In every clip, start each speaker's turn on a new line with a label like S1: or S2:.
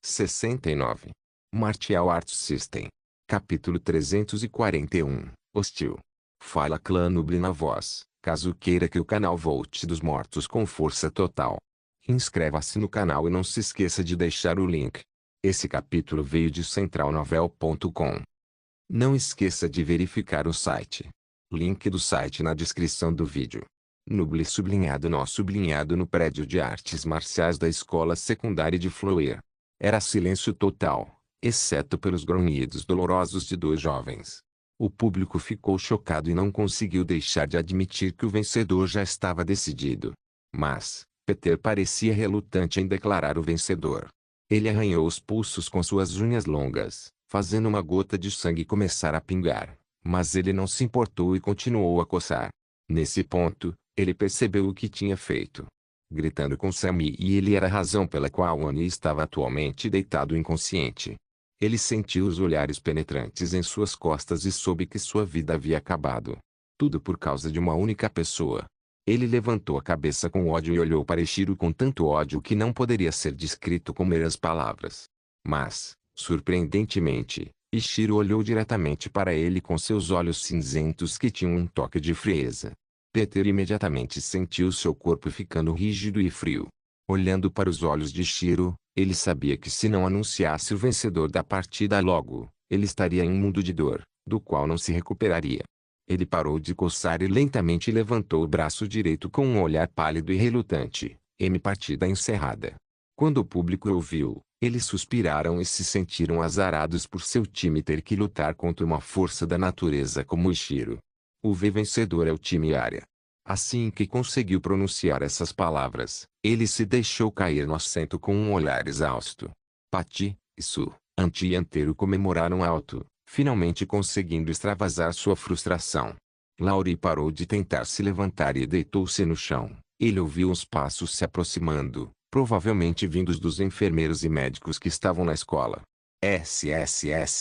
S1: 69. Martial Arts System. Capítulo 341. Hostil. Fala Clã Noob na voz, caso queira que o canal volte dos mortos com força total. Inscreva-se no canal e não se esqueça de deixar o link. Esse capítulo veio de centralnovel.com. Não esqueça de verificar o site. Link do site na descrição do vídeo. Noob sublinhado no prédio de artes marciais da escola secundária de Flower. Era silêncio total, exceto pelos grunhidos dolorosos de dois jovens. O público ficou chocado e não conseguiu deixar de admitir que o vencedor já estava decidido. Mas, Peter parecia relutante em declarar o vencedor. Ele arranhou os pulsos com suas unhas longas, fazendo uma gota de sangue começar a pingar. Mas ele não se importou e continuou a coçar. Nesse ponto, ele percebeu o que tinha feito. Gritando com Sammy, e ele era a razão pela qual Annie estava atualmente deitado inconsciente. Ele sentiu os olhares penetrantes em suas costas e soube que sua vida havia acabado. Tudo por causa de uma única pessoa. Ele levantou a cabeça com ódio e olhou para Ichiro com tanto ódio que não poderia ser descrito com meras palavras. Mas, surpreendentemente, Ichiro olhou diretamente para ele com seus olhos cinzentos que tinham um toque de frieza. Peter imediatamente sentiu seu corpo ficando rígido e frio. Olhando para os olhos de Ichiro, ele sabia que se não anunciasse o vencedor da partida logo, ele estaria em um mundo de dor, do qual não se recuperaria. Ele parou de coçar e lentamente levantou o braço direito com um olhar pálido e relutante. Partida encerrada. Quando o público ouviu, eles suspiraram e se sentiram azarados por seu time ter que lutar contra uma força da natureza como Ichiro. O vencedor é o time Arya. Assim que conseguiu pronunciar essas palavras, ele se deixou cair no assento com um olhar exausto. Patty, Su, Auntie e Antero comemoraram alto, finalmente conseguindo extravasar sua frustração. Laurie parou de tentar se levantar e deitou-se no chão. Ele ouviu os passos se aproximando, provavelmente vindos dos enfermeiros e médicos que estavam na escola. SSSSSSS.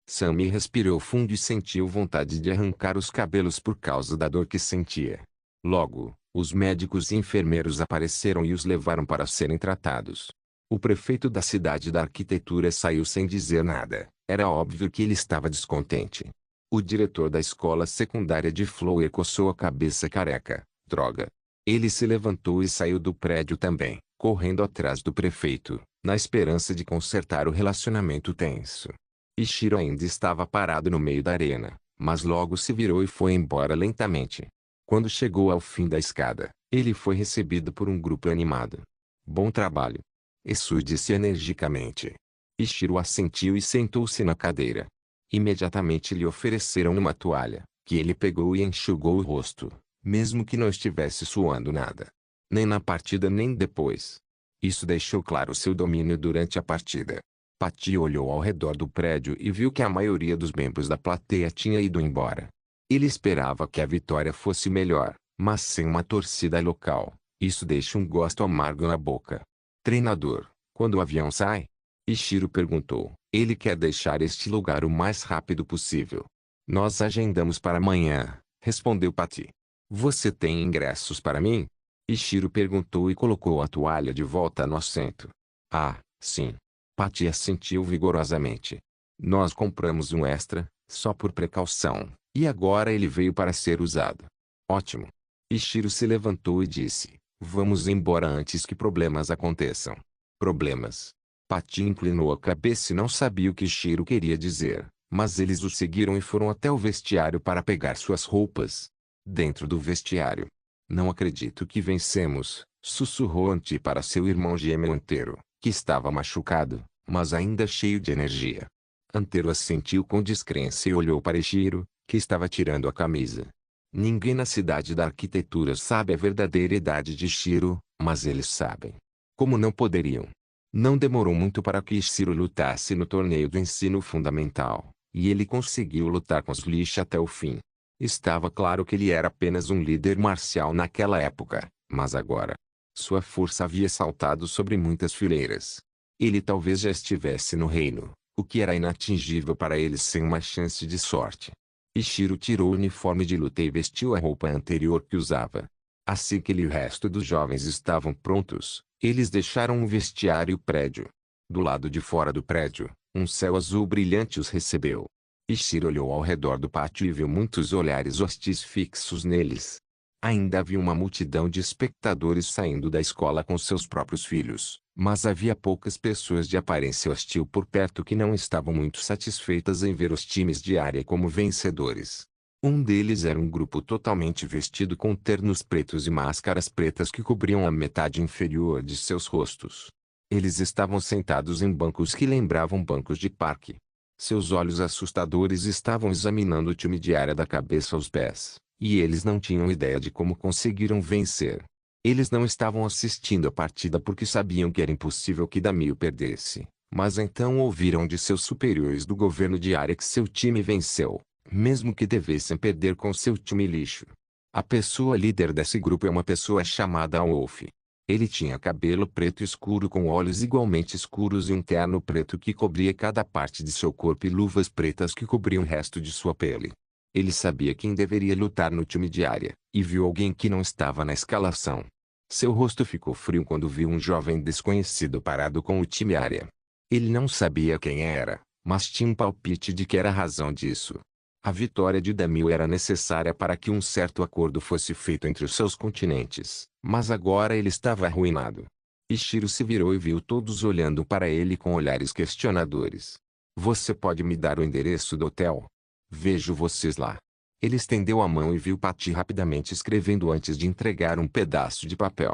S1: Sammy respirou fundo e sentiu vontade de arrancar os cabelos por causa da dor que sentia. Logo, os médicos e enfermeiros apareceram e os levaram para serem tratados. O prefeito da cidade da arquitetura saiu sem dizer nada. Era óbvio que ele estava descontente. O diretor da escola secundária de Flower coçou a cabeça careca. Droga. Ele se levantou e saiu do prédio também, correndo atrás do prefeito, na esperança de consertar o relacionamento tenso. Ichiro ainda estava parado no meio da arena, mas logo se virou e foi embora lentamente. Quando chegou ao fim da escada, ele foi recebido por um grupo animado. Bom trabalho. Esu disse energicamente. Ichiro assentiu e sentou-se na cadeira. Imediatamente lhe ofereceram uma toalha, que ele pegou e enxugou o rosto, mesmo que não estivesse suando nada. Nem na partida nem depois. Isso deixou claro seu domínio durante a partida. Patty olhou ao redor do prédio e viu que a maioria dos membros da plateia tinha ido embora. Ele esperava que a vitória fosse melhor, mas sem uma torcida local, isso deixa um gosto amargo na boca. Treinador, quando o avião sai? Ichiro perguntou. Ele quer deixar este lugar o mais rápido possível. Nós agendamos para amanhã, respondeu Patty. Você tem ingressos para mim? Ichiro perguntou e colocou a toalha de volta no assento. Ah, sim. Patty assentiu vigorosamente. Nós compramos um extra, só por precaução, e agora ele veio para ser usado. Ótimo. Ichiro se levantou e disse, vamos embora antes que problemas aconteçam. Problemas? Patty inclinou a cabeça e não sabia o que Ichiro queria dizer, mas eles o seguiram e foram até o vestiário para pegar suas roupas. Dentro do vestiário. Não acredito que vencemos, sussurrou Auntie para seu irmão gêmeo Antero, que estava machucado, mas ainda cheio de energia. Antero assentiu com descrença e olhou para Ichiro, que estava tirando a camisa. Ninguém na cidade da arquitetura sabe a verdadeira idade de Ichiro, mas eles sabem. Como não poderiam? Não demorou muito para que Ichiro lutasse no torneio do ensino fundamental, e ele conseguiu lutar com os lixos até o fim. Estava claro que ele era apenas um líder marcial naquela época, mas agora, sua força havia saltado sobre muitas fileiras. Ele talvez já estivesse no reino, o que era inatingível para eles sem uma chance de sorte. Ichiro tirou o uniforme de luta e vestiu a roupa anterior que usava. Assim que ele e o resto dos jovens estavam prontos, Eles deixaram o vestiário e o prédio. Do lado de fora do prédio, um céu azul brilhante os recebeu. Ishiro olhou ao redor do pátio e viu muitos olhares hostis fixos neles. Ainda havia uma multidão de espectadores saindo da escola com seus próprios filhos, mas havia poucas pessoas de aparência hostil por perto que não estavam muito satisfeitas em ver os times de área como vencedores. Um deles era um grupo totalmente vestido com ternos pretos e máscaras pretas que cobriam a metade inferior de seus rostos. Eles estavam sentados em bancos que lembravam bancos de parque. Seus olhos assustadores estavam examinando o time de área da cabeça aos pés, e eles não tinham ideia de como conseguiram vencer. Eles não estavam assistindo a partida porque sabiam que era impossível que Damil perdesse, mas então ouviram de seus superiores do governo de área que seu time venceu, mesmo que devessem perder com seu time lixo. A pessoa líder desse grupo é uma pessoa chamada Wolf. Ele tinha cabelo preto escuro com olhos igualmente escuros e um terno preto que cobria cada parte de seu corpo e luvas pretas que cobriam o resto de sua pele. Ele sabia quem deveria lutar no time de área, e viu alguém que não estava na escalação. Seu rosto ficou frio quando viu um jovem desconhecido parado com o time área. Ele não sabia quem era, mas tinha um palpite de que era a razão disso. A vitória de Damil era necessária para que um certo acordo fosse feito entre os seus continentes, mas agora ele estava arruinado. Ishiro se virou e viu todos olhando para ele com olhares questionadores. Você pode me dar o endereço do hotel? Vejo vocês lá. Ele estendeu a mão e viu Patty rapidamente escrevendo antes de entregar um pedaço de papel.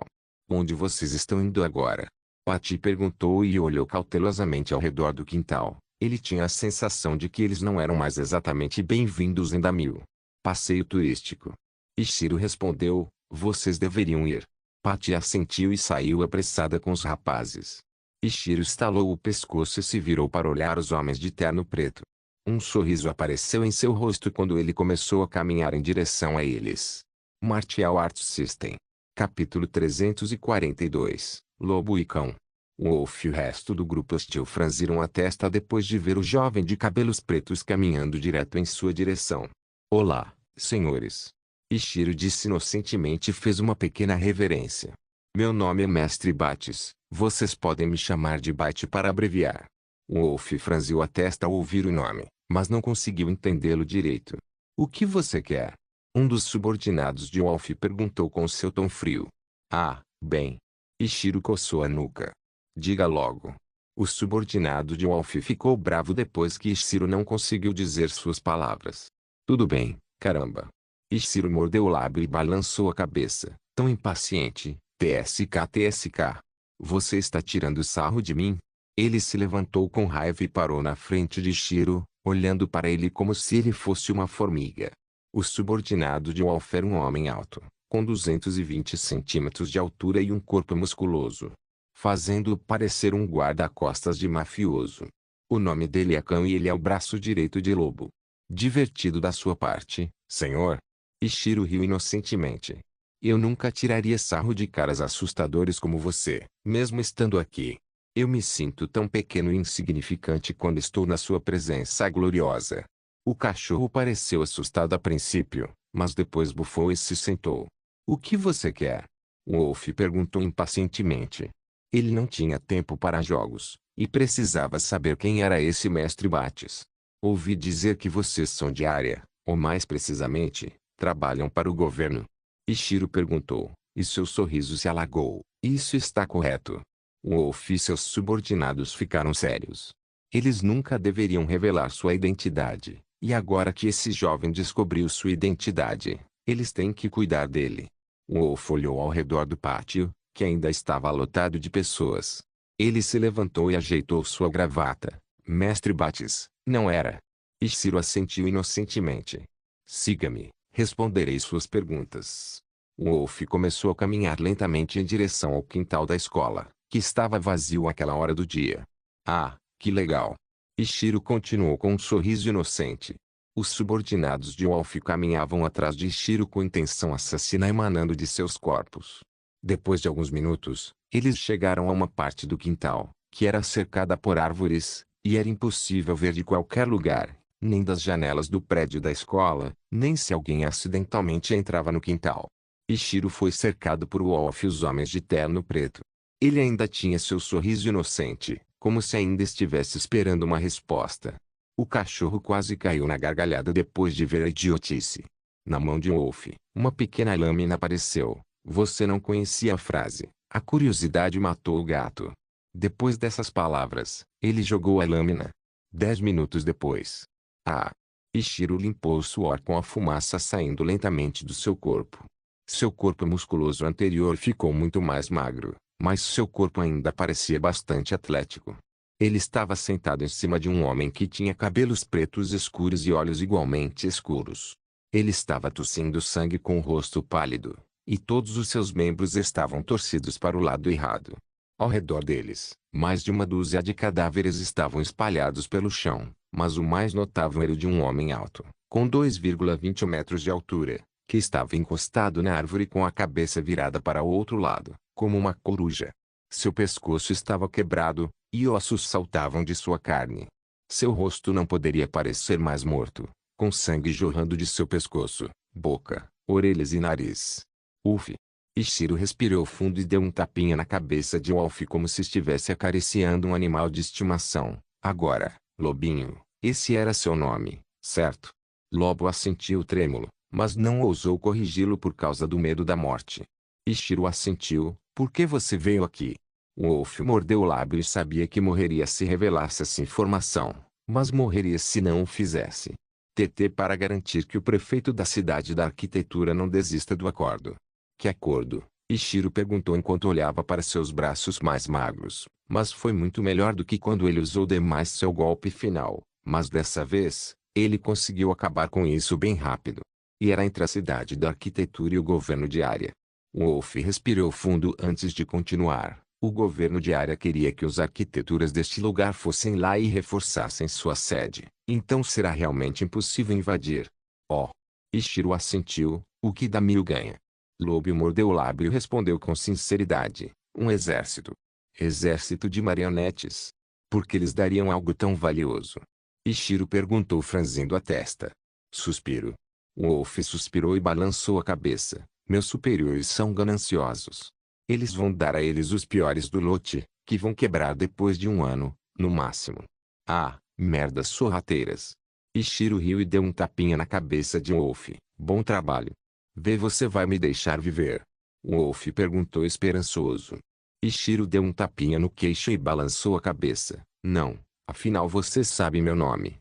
S1: Onde vocês estão indo agora? Patty perguntou e olhou cautelosamente ao redor do quintal. Ele tinha a sensação de que eles não eram mais exatamente bem-vindos em Damil. Passeio turístico. Ishiro respondeu, vocês deveriam ir. Patty assentiu e saiu apressada com os rapazes. Ishiro estalou o pescoço e se virou para olhar os homens de terno preto. Um sorriso apareceu em seu rosto quando ele começou a caminhar em direção a eles. Martial Arts System. Capítulo 342, Lobo e Cão. Wolf e o resto do grupo hostil franziram a testa depois de ver o jovem de cabelos pretos caminhando direto em sua direção. Olá, senhores. Ishiro disse inocentemente e fez uma pequena reverência. Meu nome é Mestre Bates, vocês podem me chamar de Bate para abreviar. Wolf franziu a testa ao ouvir o nome, mas não conseguiu entendê-lo direito. O que você quer? Um dos subordinados de Wolf perguntou com seu tom frio. Ah, bem. Ishiro coçou a nuca. Diga logo. O subordinado de Wolf ficou bravo depois que Ishiro não conseguiu dizer suas palavras. Tudo bem, caramba. Ishiro mordeu o lábio e balançou a cabeça, tão impaciente. TSK. Você está tirando sarro de mim? Ele se levantou com raiva e parou na frente de Ishiro, olhando para ele como se ele fosse uma formiga. O subordinado de Wolf era um homem alto, com 220 centímetros de altura e um corpo musculoso, fazendo-o parecer um guarda-costas de mafioso. O nome dele é Cão e ele é o braço direito de Lobo. Divertido da sua parte, senhor. Ishiro riu inocentemente. Eu nunca tiraria sarro de caras assustadores como você, mesmo estando aqui. Eu me sinto tão pequeno e insignificante quando estou na sua presença gloriosa. O cachorro pareceu assustado a princípio, mas depois bufou e se sentou. O que você quer? Wolf perguntou impacientemente. Ele não tinha tempo para jogos, e precisava saber quem era esse mestre Bates. Ouvi dizer que vocês são de área, ou mais precisamente, trabalham para o governo. Ishiro perguntou, e seu sorriso se alagou. Isso está correto. Wolf e seus subordinados ficaram sérios. Eles nunca deveriam revelar sua identidade, e agora que esse jovem descobriu sua identidade, eles têm que cuidar dele. Wolf olhou ao redor do pátio, que ainda estava lotado de pessoas. Ele se levantou e ajeitou sua gravata. Mestre Bates, não era? Ishiro assentiu inocentemente. Siga-me, responderei suas perguntas. Wolf começou a caminhar lentamente em direção ao quintal da escola, que estava vazio àquela hora do dia. Ah, que legal. Ishiro continuou com um sorriso inocente. Os subordinados de Wolf caminhavam atrás de Ishiro com intenção assassina emanando de seus corpos. Depois de alguns minutos, eles chegaram a uma parte do quintal, que era cercada por árvores, e era impossível ver de qualquer lugar, nem das janelas do prédio da escola, nem se alguém acidentalmente entrava no quintal. Ishiro foi cercado por Wolf e os homens de terno preto. Ele ainda tinha seu sorriso inocente, como se ainda estivesse esperando uma resposta. O cachorro quase caiu na gargalhada depois de ver a idiotice. Na mão de Wolf, uma pequena lâmina apareceu. Você não conhecia a frase. A curiosidade matou o gato. Depois dessas palavras, ele jogou a lâmina. 10 minutos depois. Ah! Ichiro limpou o suor com a fumaça saindo lentamente do seu corpo. Seu corpo musculoso anterior ficou muito mais magro, mas seu corpo ainda parecia bastante atlético. Ele estava sentado em cima de um homem que tinha cabelos pretos escuros e olhos igualmente escuros. Ele estava tossindo sangue com o rosto pálido, e todos os seus membros estavam torcidos para o lado errado. Ao redor deles, mais de uma dúzia de cadáveres estavam espalhados pelo chão, mas o mais notável era o de um homem alto, com 2,20 metros de altura, que estava encostado na árvore com a cabeça virada para o outro lado, como uma coruja. Seu pescoço estava quebrado, e ossos saltavam de sua carne. Seu rosto não poderia parecer mais morto, com sangue jorrando de seu pescoço, boca, orelhas e nariz. Uf! Ichiro respirou fundo e deu um tapinha na cabeça de Wolf como se estivesse acariciando um animal de estimação. Agora, Lobinho, esse era seu nome, certo? Lobo assentiu trêmulo, mas não ousou corrigi-lo por causa do medo da morte. Ichiro assentiu. Por que você veio aqui? Wolf mordeu o lábio e sabia que morreria se revelasse essa informação, mas morreria se não o fizesse. TT para garantir que o prefeito da cidade da arquitetura não desista do acordo. Que acordo? Ichiro perguntou enquanto olhava para seus braços mais magros, mas foi muito melhor do que quando ele usou demais seu golpe final, mas dessa vez, ele conseguiu acabar com isso bem rápido. E era entre a cidade da arquitetura e o governo de área. Wolf respirou fundo antes de continuar. O governo de área queria que os arquiteturas deste lugar fossem lá e reforçassem sua sede, então será realmente impossível invadir. Oh! Ichiro assentiu, o que dá mil ganha. Lobo mordeu o lábio e respondeu com sinceridade, um exército. Exército de marionetes. Por que eles dariam algo tão valioso? Ichiro perguntou franzindo a testa. Suspiro. Wolf suspirou e balançou a cabeça. Meus superiores são gananciosos. Eles vão dar a eles os piores do lote, que vão quebrar depois de um ano, no máximo. Ah, merdas sorrateiras. Ichiro riu e deu um tapinha na cabeça de Wolf. Bom trabalho. Vê, você vai me deixar viver? Wolf perguntou esperançoso. Ichiro deu um tapinha no queixo e balançou a cabeça. Não, afinal você sabe meu nome.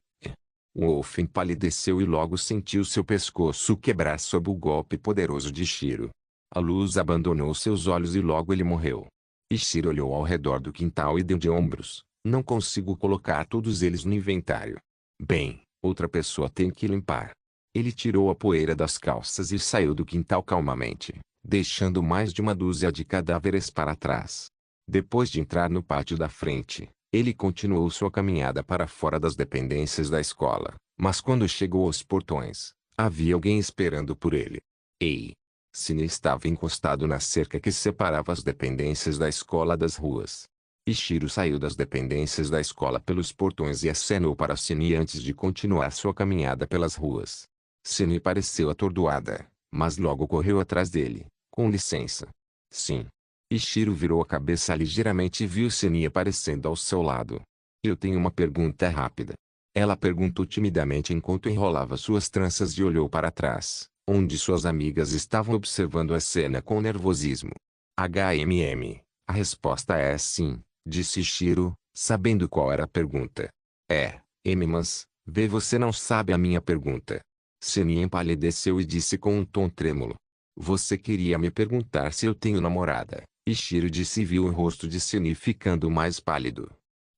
S1: Wolf empalideceu e logo sentiu seu pescoço quebrar sob o golpe poderoso de Ichiro. A luz abandonou seus olhos e logo ele morreu. Ichiro olhou ao redor do quintal e deu de ombros. Não consigo colocar todos eles no inventário. Bem, outra pessoa tem que limpar. Ele tirou a poeira das calças e saiu do quintal calmamente, deixando mais de uma dúzia de cadáveres para trás. Depois de entrar no pátio da frente, ele continuou sua caminhada para fora das dependências da escola, mas quando chegou aos portões, havia alguém esperando por ele. Ei! Cine estava encostado na cerca que separava as dependências da escola das ruas. Ichiro saiu das dependências da escola pelos portões e acenou para Cine antes de continuar sua caminhada pelas ruas. Cine pareceu atordoada, mas logo correu atrás dele. Com licença. Sim. Ichiro virou a cabeça ligeiramente e viu Cine aparecendo ao seu lado. Eu tenho uma pergunta rápida. Ela perguntou timidamente enquanto enrolava suas tranças e olhou para trás, onde suas amigas estavam observando a cena com nervosismo. A resposta é sim, disse Ichiro, sabendo qual era a pergunta. Mas, vê, você não sabe a minha pergunta. Cine empalideceu e disse com um tom trêmulo. Você queria me perguntar se eu tenho namorada. Ichiro disse e viu o rosto de Cine ficando mais pálido.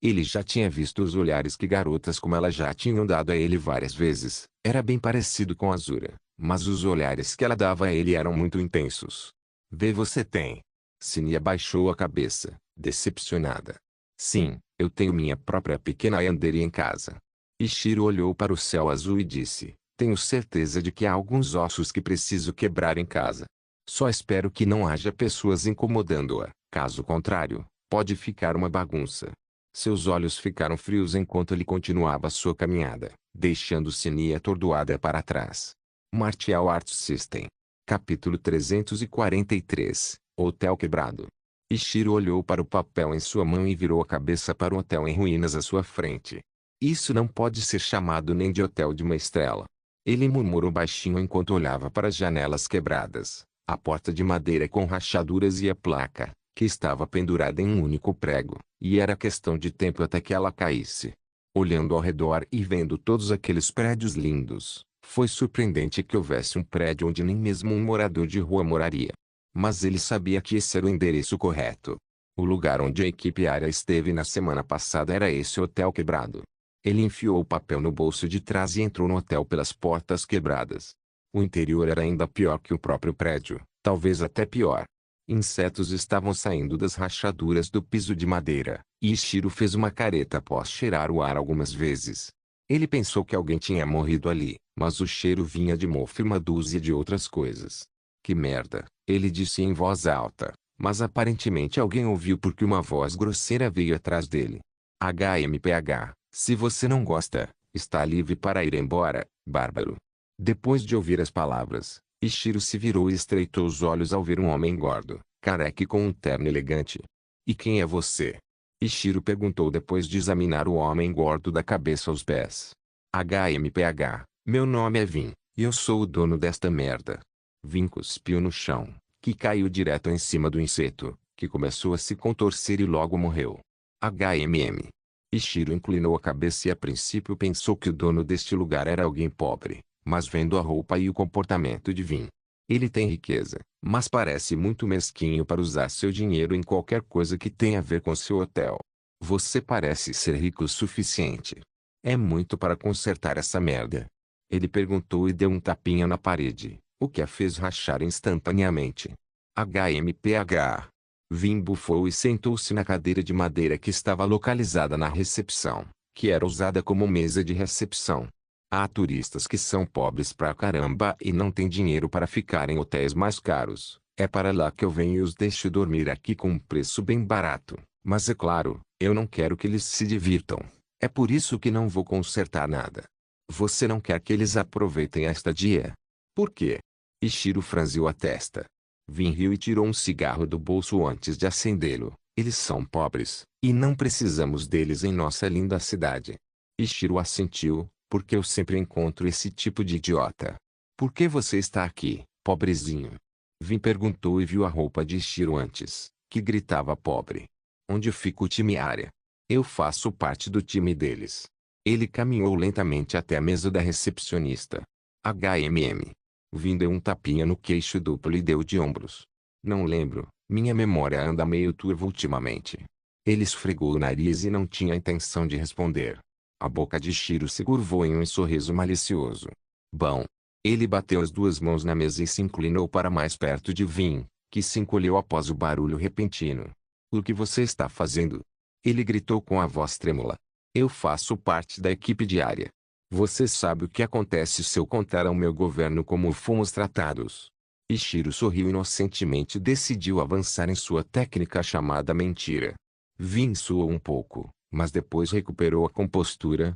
S1: Ele já tinha visto os olhares que garotas como ela já tinham dado a ele várias vezes. Era bem parecido com Azura, mas os olhares que ela dava a ele eram muito intensos. Vê, você tem. Cine abaixou a cabeça, decepcionada. Sim, eu tenho minha própria pequena yandere em casa. Ichiro olhou para o céu azul e disse. Tenho certeza de que há alguns ossos que preciso quebrar em casa. Só espero que não haja pessoas incomodando-a. Caso contrário, pode ficar uma bagunça. Seus olhos ficaram frios enquanto ele continuava sua caminhada, deixando Cine atordoada para trás. Martial Arts System. Capítulo 343. Hotel Quebrado. Ishiro olhou para o papel em sua mão e virou a cabeça para o hotel em ruínas à sua frente. Isso não pode ser chamado nem de hotel de uma estrela. Ele murmurou baixinho enquanto olhava para as janelas quebradas, a porta de madeira com rachaduras e a placa, que estava pendurada em um único prego, e era questão de tempo até que ela caísse. Olhando ao redor e vendo todos aqueles prédios lindos, foi surpreendente que houvesse um prédio onde nem mesmo um morador de rua moraria. Mas ele sabia que esse era o endereço correto. O lugar onde a equipe aérea esteve na semana passada era esse hotel quebrado. Ele enfiou o papel no bolso de trás e entrou no hotel pelas portas quebradas. O interior era ainda pior que o próprio prédio, talvez até pior. Insetos estavam saindo das rachaduras do piso de madeira, e Ishiro fez uma careta após cheirar o ar algumas vezes. Ele pensou que alguém tinha morrido ali, mas o cheiro vinha de mofo e uma dúzia de outras coisas. Que merda, ele disse em voz alta, mas aparentemente alguém ouviu porque uma voz grosseira veio atrás dele. HMPH, se você não gosta, está livre para ir embora, bárbaro. Depois de ouvir as palavras, Ishiro se virou e estreitou os olhos ao ver um homem gordo, careca e com um terno elegante. E quem é você? Ishiro perguntou depois de examinar o homem gordo da cabeça aos pés. HMPH, meu nome é Vin, e eu sou o dono desta merda. Vin cuspiu no chão, que caiu direto em cima do inseto, que começou a se contorcer e logo morreu. HMM. Ishiro inclinou a cabeça e a princípio pensou que o dono deste lugar era alguém pobre, mas vendo a roupa e o comportamento de Vin, ele tem riqueza, mas parece muito mesquinho para usar seu dinheiro em qualquer coisa que tenha a ver com seu hotel. Você parece ser rico o suficiente. É muito para consertar essa merda. Ele perguntou e deu um tapinha na parede, o que a fez rachar instantaneamente. HMPH. Vin bufou e sentou-se na cadeira de madeira que estava localizada na recepção, que era usada como mesa de recepção. Há turistas que são pobres pra caramba e não têm dinheiro para ficar em hotéis mais caros. É para lá que eu venho e os deixo dormir aqui com um preço bem barato. Mas é claro, eu não quero que eles se divirtam. É por isso que não vou consertar nada. Você não quer que eles aproveitem a estadia? Por quê? Ishiro franziu a testa. Vin riu e tirou um cigarro do bolso antes de acendê-lo. Eles são pobres, e não precisamos deles em nossa linda cidade. Ishiro assentiu, porque eu sempre encontro esse tipo de idiota. Por que você está aqui, pobrezinho? Vin perguntou e viu a roupa de Ishiro antes, que gritava pobre. Onde fica o time área? Eu faço parte do time deles. Ele caminhou lentamente até a mesa da recepcionista. HMM. Vin deu um tapinha no queixo duplo e deu de ombros. Não lembro, minha memória anda meio turva ultimamente. Ele esfregou o nariz e não tinha intenção de responder. A boca de Shiro se curvou em um sorriso malicioso. Bom. Ele bateu as duas mãos na mesa e se inclinou para mais perto de Vin, que se encolheu após o barulho repentino. O que você está fazendo? Ele gritou com a voz trêmula. Eu faço parte da equipe diária. Você sabe o que acontece se eu contar ao meu governo como fomos tratados. Ishiro sorriu inocentemente e decidiu avançar em sua técnica chamada mentira. Vin suou um pouco, mas depois recuperou a compostura.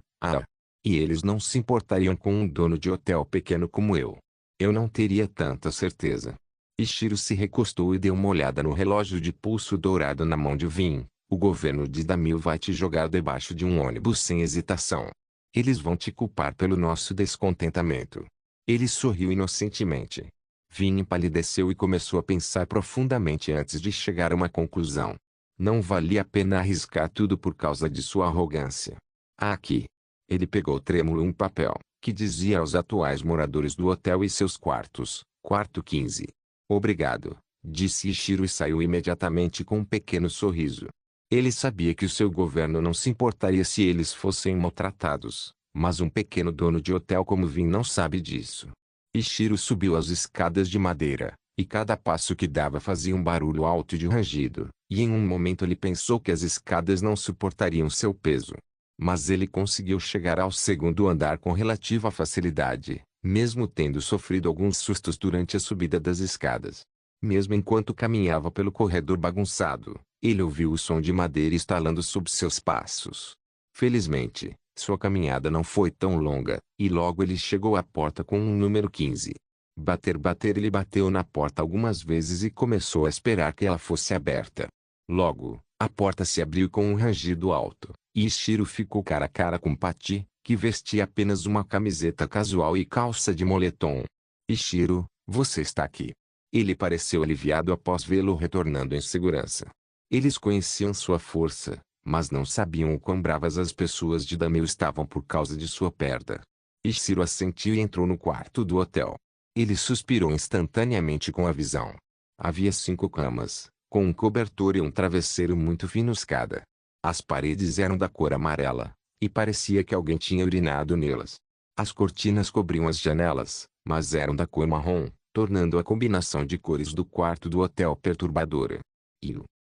S1: E eles não se importariam com um dono de hotel pequeno como eu. Eu não teria tanta certeza. Ishiro se recostou e deu uma olhada no relógio de pulso dourado na mão de Vin. O governo de Damil vai te jogar debaixo de um ônibus sem hesitação. Eles vão te culpar pelo nosso descontentamento. Ele sorriu inocentemente. Vin empalideceu e começou a pensar profundamente antes de chegar a uma conclusão. Não valia a pena arriscar tudo por causa de sua arrogância. Aqui. Ele pegou trêmulo um papel, que dizia aos atuais moradores do hotel e seus quartos, quarto 15. Obrigado, disse Ishiro e saiu imediatamente com um pequeno sorriso. Ele sabia que o seu governo não se importaria se eles fossem maltratados, mas um pequeno dono de hotel como Vin não sabe disso. Ishiro subiu as escadas de madeira, e cada passo que dava fazia um barulho alto de rangido, e em um momento ele pensou que as escadas não suportariam seu peso. Mas ele conseguiu chegar ao segundo andar com relativa facilidade, mesmo tendo sofrido alguns sustos durante a subida das escadas. Mesmo enquanto caminhava pelo corredor bagunçado, ele ouviu o som de madeira estalando sob seus passos. Felizmente, sua caminhada não foi tão longa, e logo ele chegou à porta com um número 15. Bater, ele bateu na porta algumas vezes e começou a esperar que ela fosse aberta. Logo, a porta se abriu com um rangido alto, e Ishiro ficou cara a cara com Patty, que vestia apenas uma camiseta casual e calça de moletom. Ishiro, você está aqui. Ele pareceu aliviado após vê-lo retornando em segurança. Eles conheciam sua força, mas não sabiam o quão bravas as pessoas de Dameu estavam por causa de sua perda. Ishiro assentiu e entrou no quarto do hotel. Ele suspirou instantaneamente com a visão. Havia 5 camas, com um cobertor e um travesseiro muito finos cada. As paredes eram da cor amarela, e parecia que alguém tinha urinado nelas. As cortinas cobriam as janelas, mas eram da cor marrom, tornando a combinação de cores do quarto do hotel perturbadora.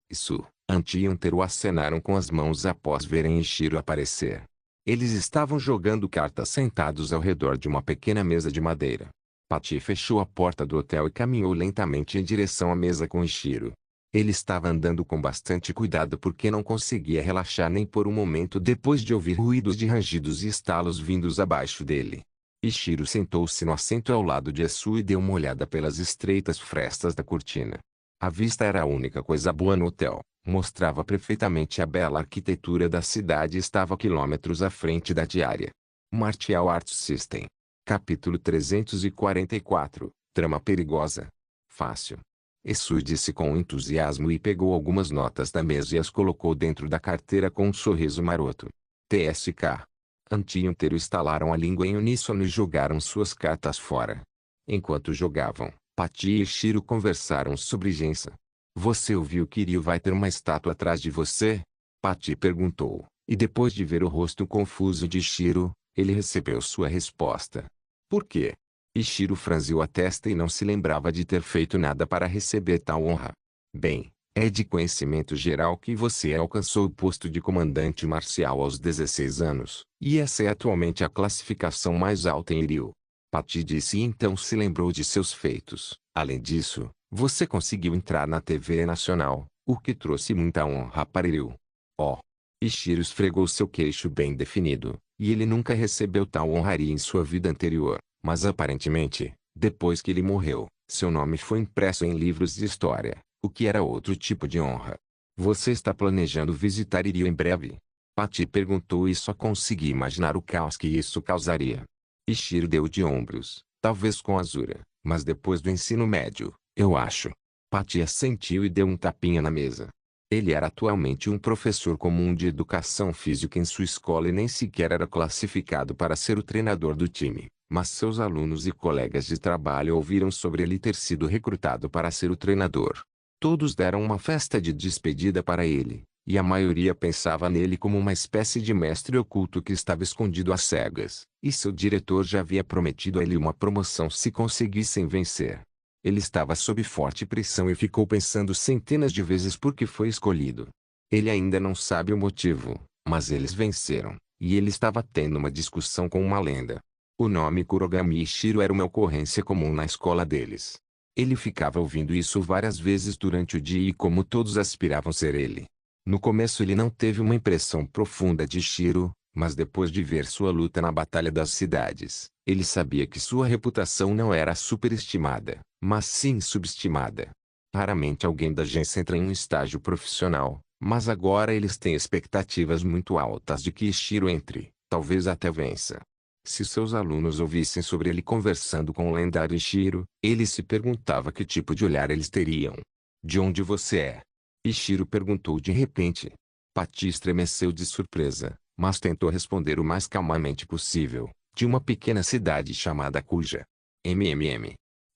S1: Isso, Anti e Antero acenaram com as mãos após verem Ishiro aparecer. Eles estavam jogando cartas sentados ao redor de uma pequena mesa de madeira. Patty fechou a porta do hotel e caminhou lentamente em direção à mesa com Ishiro. Ele estava andando com bastante cuidado porque não conseguia relaxar nem por um momento depois de ouvir ruídos de rangidos e estalos vindos abaixo dele. Ishiro sentou-se no assento ao lado de Esu e deu uma olhada pelas estreitas frestas da cortina. A vista era a única coisa boa no hotel, mostrava perfeitamente a bela arquitetura da cidade e estava quilômetros à frente da diária. Martial Arts System. Capítulo 344, Trama perigosa. Fácil. Esu disse com entusiasmo e pegou algumas notas da mesa e as colocou dentro da carteira com um sorriso maroto. TSK. Anti e Antero estalaram a língua em uníssono e jogaram suas cartas fora. Enquanto jogavam, Patty e Ishiro conversaram sobre Gensa. Você ouviu que Ryu vai ter uma estátua atrás de você? Patty perguntou, e depois de ver o rosto confuso de Ishiro, ele recebeu sua resposta. Por quê? Ishiro franziu a testa e não se lembrava de ter feito nada para receber tal honra. Bem, é de conhecimento geral que você alcançou o posto de comandante marcial aos 16 anos, e essa é atualmente a classificação mais alta em Ryu. Patty disse e então se lembrou de seus feitos. Além disso, você conseguiu entrar na TV nacional, o que trouxe muita honra para Ryu. Oh! Ishiro esfregou seu queixo bem definido, e ele nunca recebeu tal honraria em sua vida anterior, mas aparentemente, depois que ele morreu, seu nome foi impresso em livros de história, o que era outro tipo de honra. Você está planejando visitar Ryu em breve? Patty perguntou e só consegui imaginar o caos que isso causaria. Ishiro deu de ombros, talvez com Azura, mas depois do ensino médio, eu acho. Patty assentiu e deu um tapinha na mesa. Ele era atualmente um professor comum de educação física em sua escola e nem sequer era classificado para ser o treinador do time, mas seus alunos e colegas de trabalho ouviram sobre ele ter sido recrutado para ser o treinador. Todos deram uma festa de despedida para ele, e a maioria pensava nele como uma espécie de mestre oculto que estava escondido às cegas, e seu diretor já havia prometido a ele uma promoção se conseguissem vencer. Ele estava sob forte pressão e ficou pensando centenas de vezes por que foi escolhido. Ele ainda não sabe o motivo, mas eles venceram, e ele estava tendo uma discussão com uma lenda. O nome Kurogami Ishiro era uma ocorrência comum na escola deles. Ele ficava ouvindo isso várias vezes durante o dia e como todos aspiravam ser ele. No começo ele não teve uma impressão profunda de Ishiro, mas depois de ver sua luta na Batalha das Cidades, ele sabia que sua reputação não era superestimada, mas sim subestimada. Raramente alguém da agência entra em um estágio profissional, mas agora eles têm expectativas muito altas de que Ishiro entre, talvez até vença. Se seus alunos ouvissem sobre ele conversando com o lendário Ishiro, ele se perguntava que tipo de olhar eles teriam. De onde você é? Ishiro perguntou de repente. Patty estremeceu de surpresa, mas tentou responder o mais calmamente possível, de uma pequena cidade chamada Kuja.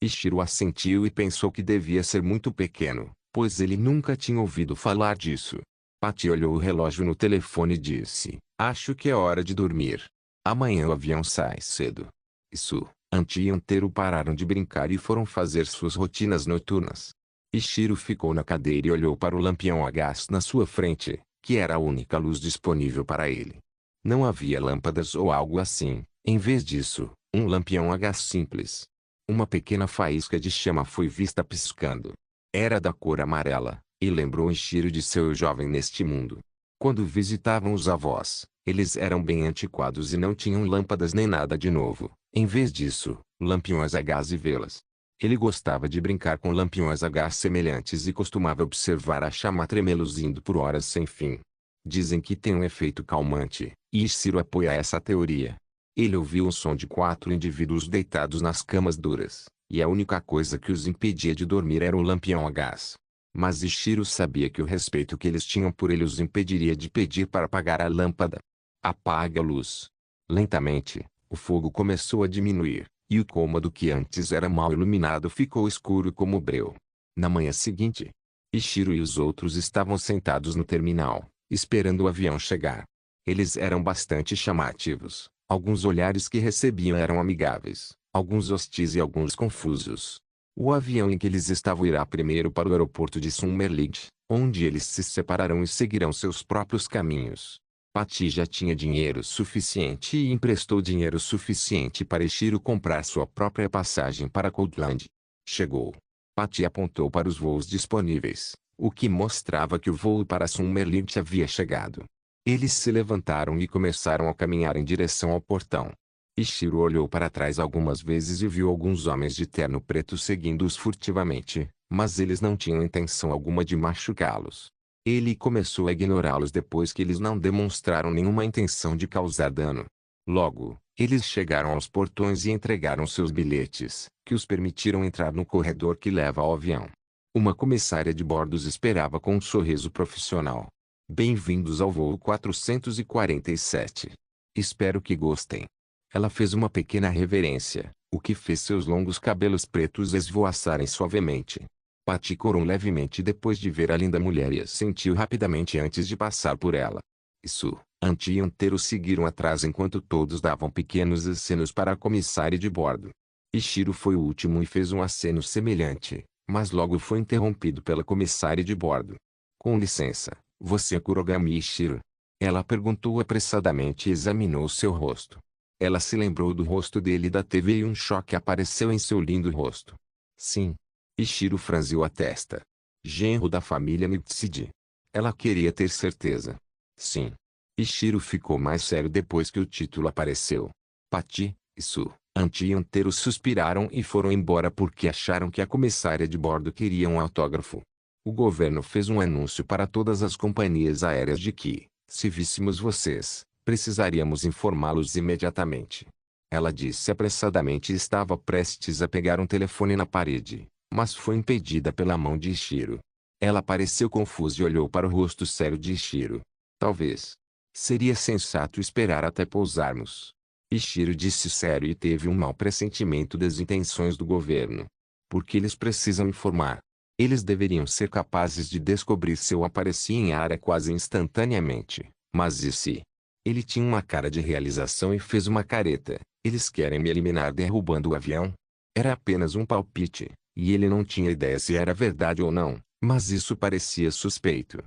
S1: Ishiro assentiu e pensou que devia ser muito pequeno, pois ele nunca tinha ouvido falar disso. Patty olhou o relógio no telefone e disse, acho que é hora de dormir. Amanhã o avião sai cedo. Isso, Anti e Antero pararam de brincar e foram fazer suas rotinas noturnas. Ishiro ficou na cadeira e olhou para o lampião a gás na sua frente, que era a única luz disponível para ele. Não havia lâmpadas ou algo assim, em vez disso, um lampião a gás simples. Uma pequena faísca de chama foi vista piscando. Era da cor amarela, e lembrou Ishiro de seu jovem neste mundo. Quando visitavam os avós, eles eram bem antiquados e não tinham lâmpadas nem nada de novo. Em vez disso, lampiões a gás e velas. Ele gostava de brincar com lampiões a gás semelhantes e costumava observar a chama tremeluzindo por horas sem fim. Dizem que tem um efeito calmante, e Ishiro apoia essa teoria. Ele ouviu o som de 4 indivíduos deitados nas camas duras, e a única coisa que os impedia de dormir era o lampião a gás. Mas Ishiro sabia que o respeito que eles tinham por ele os impediria de pedir para apagar a lâmpada. Apague a luz. Lentamente, o fogo começou a diminuir, e o cômodo que antes era mal iluminado ficou escuro como breu. Na manhã seguinte, Ishiro e os outros estavam sentados no terminal, esperando o avião chegar. Eles eram bastante chamativos. Alguns olhares que recebiam eram amigáveis, alguns hostis e alguns confusos. O avião em que eles estavam irá primeiro para o aeroporto de Summerlid, onde eles se separarão e seguirão seus próprios caminhos. Patty já tinha dinheiro suficiente e emprestou dinheiro suficiente para Ishiro comprar sua própria passagem para Coldland. Chegou. Patty apontou para os voos disponíveis, o que mostrava que o voo para Summerlid havia chegado. Eles se levantaram e começaram a caminhar em direção ao portão. Ishiro olhou para trás algumas vezes e viu alguns homens de terno preto seguindo-os furtivamente, mas eles não tinham intenção alguma de machucá-los. Ele começou a ignorá-los depois que eles não demonstraram nenhuma intenção de causar dano. Logo, eles chegaram aos portões e entregaram seus bilhetes, que os permitiram entrar no corredor que leva ao avião. Uma comissária de bordo os esperava com um sorriso profissional. Bem-vindos ao voo 447. Espero que gostem. Ela fez uma pequena reverência, o que fez seus longos cabelos pretos esvoaçarem suavemente. Patty corou levemente depois de ver a linda mulher e assentiu rapidamente antes de passar por ela. Isso, Auntie e Antero seguiram atrás enquanto todos davam pequenos acenos para a comissária de bordo. Ishiro foi o último e fez um aceno semelhante, mas logo foi interrompido pela comissária de bordo. Com licença, você é Kurogami Ishiro? Ela perguntou apressadamente e examinou seu rosto. Ela se lembrou do rosto dele da TV e um choque apareceu em seu lindo rosto. Sim. Ishiro franziu a testa. Genro da família Mitsude. Ela queria ter certeza. Sim. Ishiro ficou mais sério depois que o título apareceu. Patty, isso, Auntie e Antero suspiraram e foram embora porque acharam que a comissária de bordo queria um autógrafo. O governo fez um anúncio para todas as companhias aéreas de que, se víssemos vocês, precisaríamos informá-los imediatamente. Ela disse apressadamente e estava prestes a pegar um telefone na parede, mas foi impedida pela mão de Ishiro. Ela pareceu confusa e olhou para o rosto sério de Ishiro. Talvez. Seria sensato esperar até pousarmos. Ishiro disse sério e teve um mau pressentimento das intenções do governo. Porque eles precisam informar. Eles deveriam ser capazes de descobrir se eu aparecia em área quase instantaneamente. Mas e se? Ele tinha uma cara de realização e fez uma careta. Eles querem me eliminar derrubando o avião? Era apenas um palpite, e ele não tinha ideia se era verdade ou não, mas isso parecia suspeito.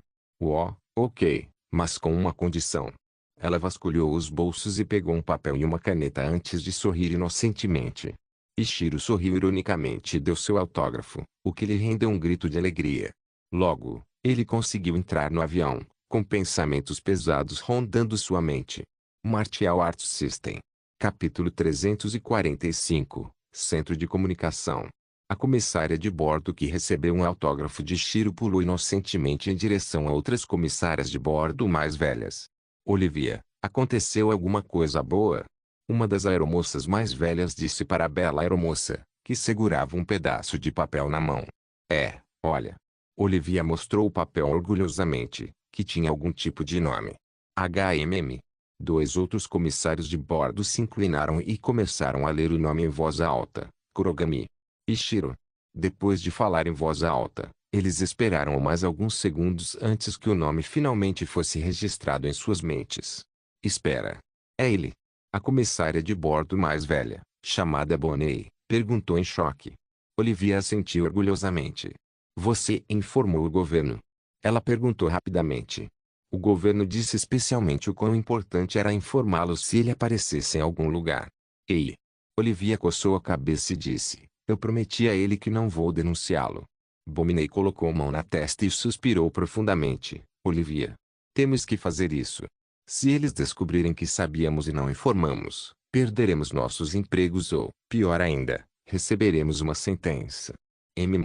S1: Ok, mas com uma condição. Ela vasculhou os bolsos e pegou um papel e uma caneta antes de sorrir inocentemente. Ishiro sorriu ironicamente e deu seu autógrafo, o que lhe rendeu um grito de alegria. Logo, ele conseguiu entrar no avião, com pensamentos pesados rondando sua mente. Martial Arts System. Capítulo 345, Centro de Comunicação. A comissária de bordo que recebeu um autógrafo de Shiro pulou inocentemente em direção a outras comissárias de bordo mais velhas. Olivia, aconteceu alguma coisa boa? Uma das aeromoças mais velhas disse para a bela aeromoça, que segurava um pedaço de papel na mão. Olha. Olivia mostrou o papel orgulhosamente, que tinha algum tipo de nome. HMM. Dois outros comissários de bordo se inclinaram e começaram a ler o nome em voz alta. Kurogami Ishiro. Depois de falar em voz alta, eles esperaram mais alguns segundos antes que o nome finalmente fosse registrado em suas mentes. Espera. É ele. A comissária de bordo mais velha, chamada Bonnie, perguntou em choque. Olivia assentiu orgulhosamente. Você informou o governo? Ela perguntou rapidamente. O governo disse especialmente o quão importante era informá-lo se ele aparecesse em algum lugar. Ei! Olivia coçou a cabeça e disse, eu prometi a ele que não vou denunciá-lo. Bominei colocou a mão na testa e suspirou profundamente. Olivia. Temos que fazer isso. Se eles descobrirem que sabíamos e não informamos, perderemos nossos empregos ou, pior ainda, receberemos uma sentença.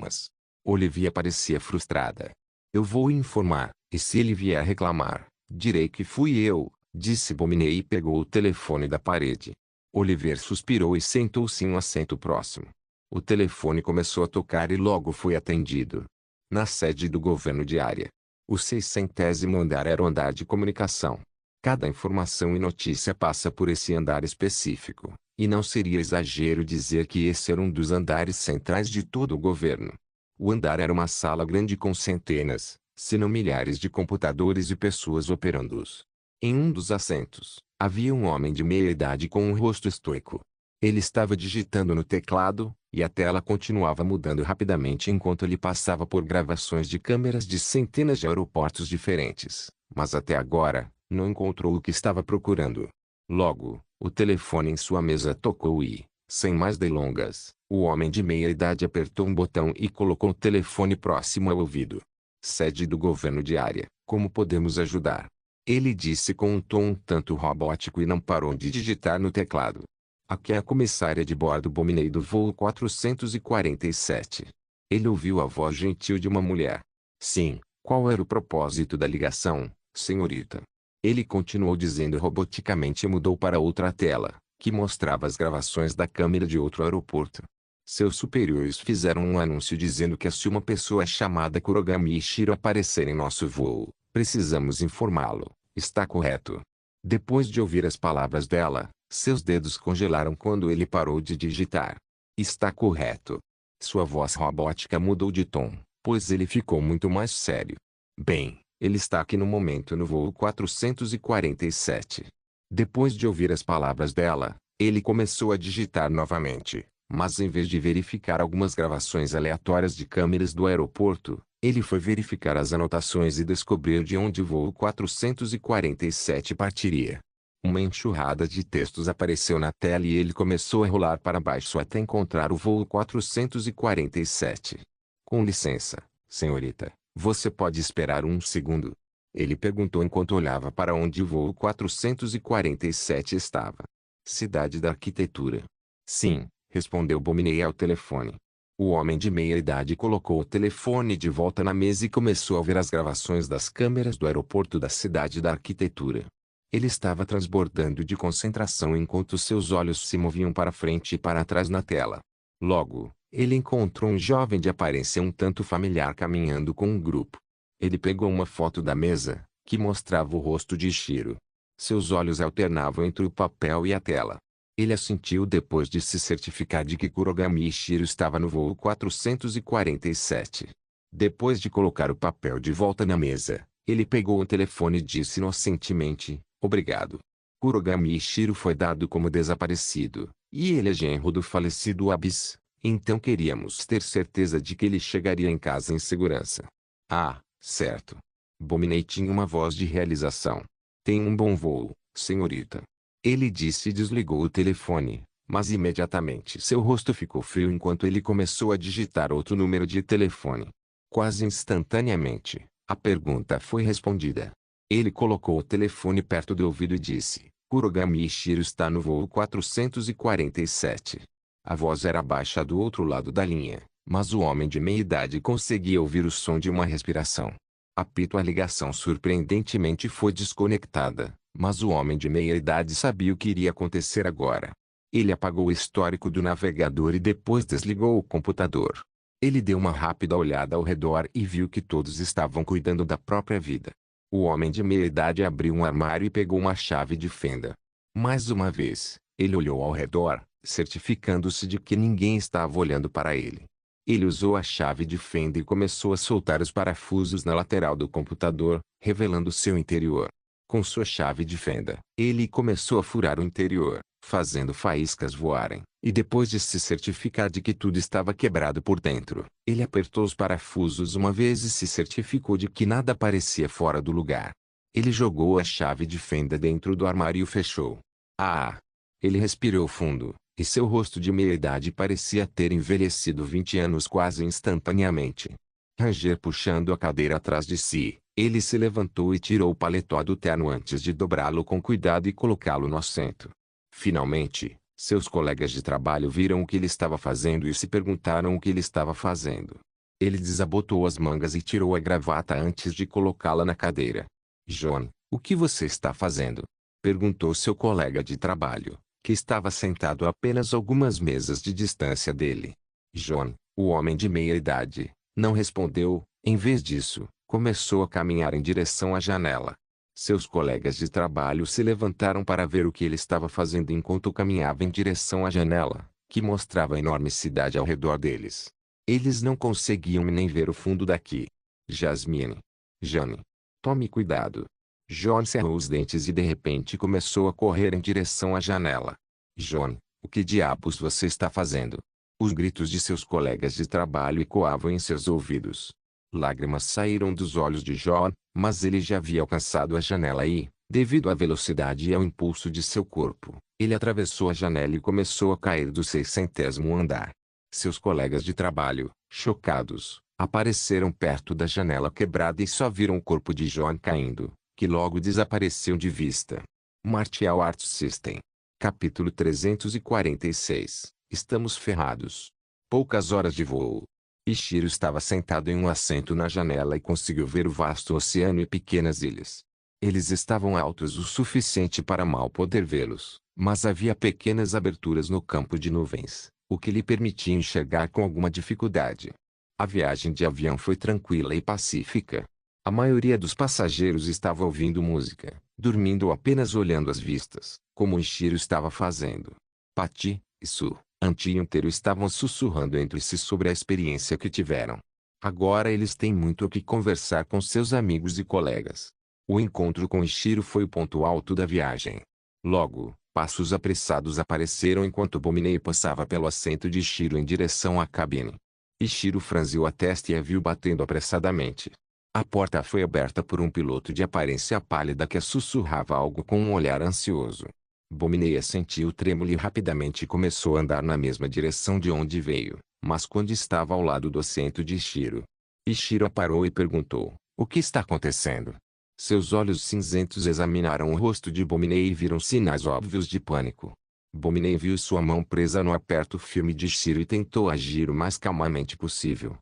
S1: Mas Olivia parecia frustrada. Eu vou informar, e se ele vier reclamar, direi que fui eu, disse Bominey e pegou o telefone da parede. Oliver suspirou e sentou-se em um assento próximo. O telefone começou a tocar e logo foi atendido. Na sede do governo de área. O 600º andar era o andar de comunicação. Cada informação e notícia passa por esse andar específico, e não seria exagero dizer que esse era um dos andares centrais de todo o governo. O andar era uma sala grande com centenas, se não milhares de computadores e pessoas operando-os. Em um dos assentos, havia um homem de meia-idade com um rosto estoico. Ele estava digitando no teclado, e a tela continuava mudando rapidamente enquanto ele passava por gravações de câmeras de centenas de aeroportos diferentes, mas até agora, não encontrou o que estava procurando. Logo, o telefone em sua mesa tocou e, sem mais delongas, o homem de meia-idade apertou um botão e colocou o telefone próximo ao ouvido. Sede do governo de área, como podemos ajudar? Ele disse com um tom um tanto robótico e não parou de digitar no teclado. Aqui é a comissária de bordo Bominey do voo 447. Ele ouviu a voz gentil de uma mulher. Sim, qual era o propósito da ligação, senhorita? Ele continuou dizendo roboticamente e mudou para outra tela, que mostrava as gravações da câmera de outro aeroporto. Seus superiores fizeram um anúncio dizendo que se uma pessoa chamada Kurogami Ishiro aparecer em nosso voo, precisamos informá-lo. Está correto? Depois de ouvir as palavras dela, seus dedos congelaram quando ele parou de digitar. Está correto. Sua voz robótica mudou de tom, pois ele ficou muito mais sério. Bem, ele está aqui no momento no voo 447. Depois de ouvir as palavras dela, ele começou a digitar novamente, mas em vez de verificar algumas gravações aleatórias de câmeras do aeroporto, ele foi verificar as anotações e descobrir de onde o voo 447 partiria. Uma enxurrada de textos apareceu na tela e ele começou a rolar para baixo até encontrar o voo 447. Com licença, senhorita, você pode esperar um segundo? Ele perguntou enquanto olhava para onde o voo 447 estava. Cidade da Arquitetura. Sim, respondeu Bominey ao telefone. O homem de meia-idade colocou o telefone de volta na mesa e começou a ver as gravações das câmeras do aeroporto da Cidade da Arquitetura. Ele estava transbordando de concentração enquanto seus olhos se moviam para frente e para trás na tela. Logo, ele encontrou um jovem de aparência um tanto familiar caminhando com um grupo. Ele pegou uma foto da mesa, que mostrava o rosto de Ishiro. Seus olhos alternavam entre o papel e a tela. Ele assentiu depois de se certificar de que Kurogami Ishiro estava no voo 447. Depois de colocar o papel de volta na mesa, ele pegou o telefone e disse inocentemente, obrigado. Kurogami Ishiro foi dado como desaparecido, e ele é genro do falecido Abyss, então queríamos ter certeza de que ele chegaria em casa em segurança. Ah, certo. Bominey tinha uma voz de realização. Tenha um bom voo, senhorita. Ele disse e desligou o telefone, mas imediatamente seu rosto ficou frio enquanto ele começou a digitar outro número de telefone. Quase instantaneamente, a pergunta foi respondida. Ele colocou o telefone perto do ouvido e disse, Kurogami Ishiro está no voo 447. A voz era baixa do outro lado da linha, mas o homem de meia-idade conseguia ouvir o som de uma respiração. Apito a ligação surpreendentemente foi desconectada, mas o homem de meia-idade sabia o que iria acontecer agora. Ele apagou o histórico do navegador e depois desligou o computador. Ele deu uma rápida olhada ao redor e viu que todos estavam cuidando da própria vida. O homem de meia-idade abriu um armário e pegou uma chave de fenda. Mais uma vez, ele olhou ao redor, certificando-se de que ninguém estava olhando para ele. Ele usou a chave de fenda e começou a soltar os parafusos na lateral do computador, revelando seu interior. Com sua chave de fenda, ele começou a furar o interior, fazendo faíscas voarem, e depois de se certificar de que tudo estava quebrado por dentro, ele apertou os parafusos uma vez e se certificou de que nada parecia fora do lugar. Ele jogou a chave de fenda dentro do armário e o fechou. Ah! Ele respirou fundo, e seu rosto de meia-idade parecia ter envelhecido 20 anos quase instantaneamente. Ranger puxando a cadeira atrás de si, ele se levantou e tirou o paletó do terno antes de dobrá-lo com cuidado e colocá-lo no assento. Finalmente, Seus colegas de trabalho viram o que ele estava fazendo e se perguntaram o que ele estava fazendo. Ele desabotou as mangas e tirou a gravata antes de colocá-la na cadeira. John, o que você está fazendo? Perguntou seu colega de trabalho, que estava sentado a apenas algumas mesas de distância dele. John, o homem de meia idade, não respondeu. Em vez disso, começou a caminhar em direção à janela. Seus colegas de trabalho se levantaram para ver o que ele estava fazendo enquanto caminhava em direção à janela, que mostrava a enorme cidade ao redor deles. Eles não conseguiam nem ver o fundo daqui. Jasmine. Jane. Tome cuidado. John cerrou os dentes e de repente começou a correr em direção à janela. John, o que diabos você está fazendo? Os gritos de seus colegas de trabalho ecoavam em seus ouvidos. Lágrimas saíram dos olhos de John, mas ele já havia alcançado a janela e, devido à velocidade e ao impulso de seu corpo, ele atravessou a janela e começou a cair do 600º andar. Seus colegas de trabalho, chocados, apareceram perto da janela quebrada e só viram o corpo de John caindo, que logo desapareceu de vista. Martial Arts System. Capítulo 346. Estamos ferrados. Poucas horas de voo. Ichiro estava sentado em um assento na janela e conseguiu ver o vasto oceano e pequenas ilhas. Eles estavam altos o suficiente para mal poder vê-los, mas havia pequenas aberturas no campo de nuvens, o que lhe permitia enxergar com alguma dificuldade. A viagem de avião foi tranquila e pacífica. A maioria dos passageiros estava ouvindo música, dormindo ou apenas olhando as vistas, como Ichiro estava fazendo. Patty e Su, Auntie inteiro estavam sussurrando entre si sobre a experiência que tiveram. Agora eles têm muito o que conversar com seus amigos e colegas. O encontro com Ichiro foi o ponto alto da viagem. Logo, passos apressados apareceram enquanto Bominei passava pelo assento de Ichiro em direção à cabine. Ichiro franziu a testa e a viu batendo apressadamente. A porta foi aberta por um piloto de aparência pálida que sussurrava algo com um olhar ansioso. Bominei sentiu trêmulo e rapidamente começou a andar na mesma direção de onde veio, mas quando estava ao lado do assento de Ichiro, Ichiro parou e perguntou, o que está acontecendo? Seus olhos cinzentos examinaram o rosto de Bominei e viram sinais óbvios de pânico. Bominei viu sua mão presa no aperto firme de Ichiro e tentou agir o mais calmamente possível.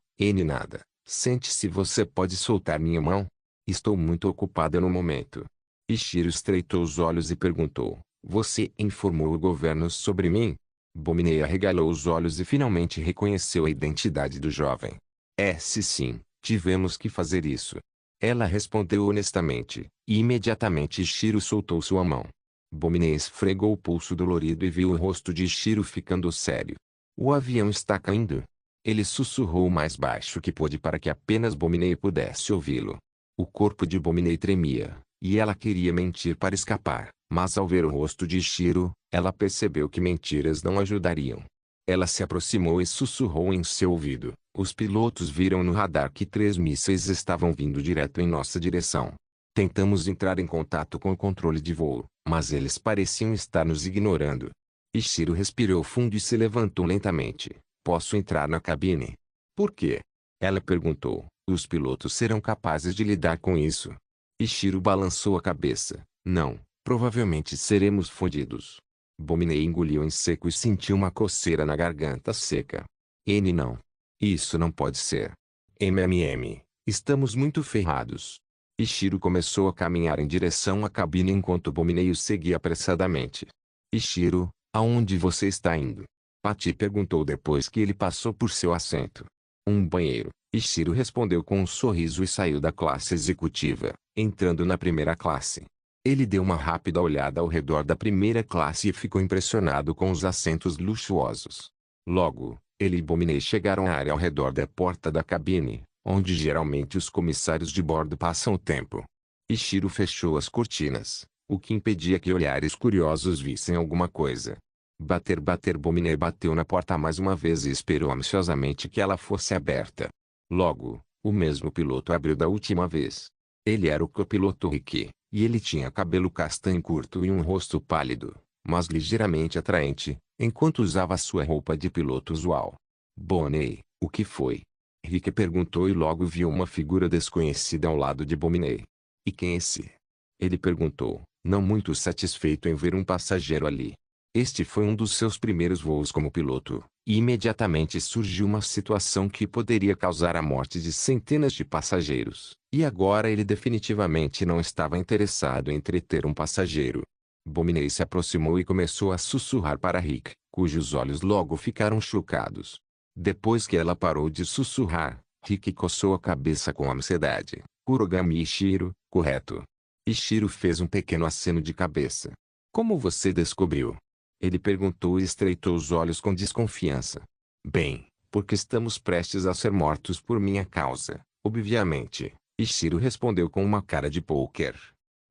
S1: Nada. Sente-se, você pode soltar minha mão? Estou muito ocupada no momento. Ichiro estreitou os olhos e perguntou, você informou o governo sobre mim? Bominei arregalou os olhos e finalmente reconheceu a identidade do jovem. Sim, tivemos que fazer isso. Ela respondeu honestamente, e imediatamente Ichiro soltou sua mão. Bominei esfregou o pulso dolorido e viu o rosto de Ichiro ficando sério. O avião está caindo. Ele sussurrou o mais baixo que pôde para que apenas Bominei pudesse ouvi-lo. O corpo de Bominei tremia, e ela queria mentir para escapar, mas ao ver o rosto de Ichiro, ela percebeu que mentiras não ajudariam. Ela se aproximou e sussurrou em seu ouvido, os pilotos viram no radar que 3 mísseis estavam vindo direto em nossa direção. Tentamos entrar em contato com o controle de voo, mas eles pareciam estar nos ignorando. Ichiro respirou fundo e se levantou lentamente. Posso entrar na cabine? Por quê? Ela perguntou. Os pilotos serão capazes de lidar com isso. Ichiro balançou a cabeça. Não, provavelmente seremos fundidos. Bominei engoliu em seco e sentiu uma coceira na garganta seca. Não. Isso não pode ser. Estamos muito ferrados. Ichiro começou a caminhar em direção à cabine enquanto Bominei o seguia apressadamente. Ichiro, aonde você está indo? Patty perguntou depois que ele passou por seu assento. Um banheiro. Ichiro respondeu com um sorriso e saiu da classe executiva, entrando na primeira classe. Ele deu uma rápida olhada ao redor da primeira classe e ficou impressionado com os assentos luxuosos. Logo, ele e Bominei chegaram à área ao redor da porta da cabine, onde geralmente os comissários de bordo passam o tempo. Ichiro fechou as cortinas, o que impedia que olhares curiosos vissem alguma coisa. Bater. Bominei bateu na porta mais uma vez e esperou ansiosamente que ela fosse aberta. Logo, o mesmo piloto abriu da última vez. Ele era o copiloto Ricky, e ele tinha cabelo castanho curto e um rosto pálido, mas ligeiramente atraente, enquanto usava sua roupa de piloto usual. Bominei, o que foi? Ricky perguntou e logo viu uma figura desconhecida ao lado de Bominei. E quem é esse? Ele perguntou, não muito satisfeito em ver um passageiro ali. Este foi um dos seus primeiros voos como piloto, e imediatamente surgiu uma situação que poderia causar a morte de centenas de passageiros. E agora ele definitivamente não estava interessado em entreter um passageiro. Bominey se aproximou e começou a sussurrar para Rick, cujos olhos logo ficaram chocados. Depois que ela parou de sussurrar, Rick coçou a cabeça com ansiedade. Kurogami Ishiro, correto? Ishiro fez um pequeno aceno de cabeça. Como você descobriu? Ele perguntou e estreitou os olhos com desconfiança. Bem, porque estamos prestes a ser mortos por minha causa, obviamente. Ishiro respondeu com uma cara de pôquer.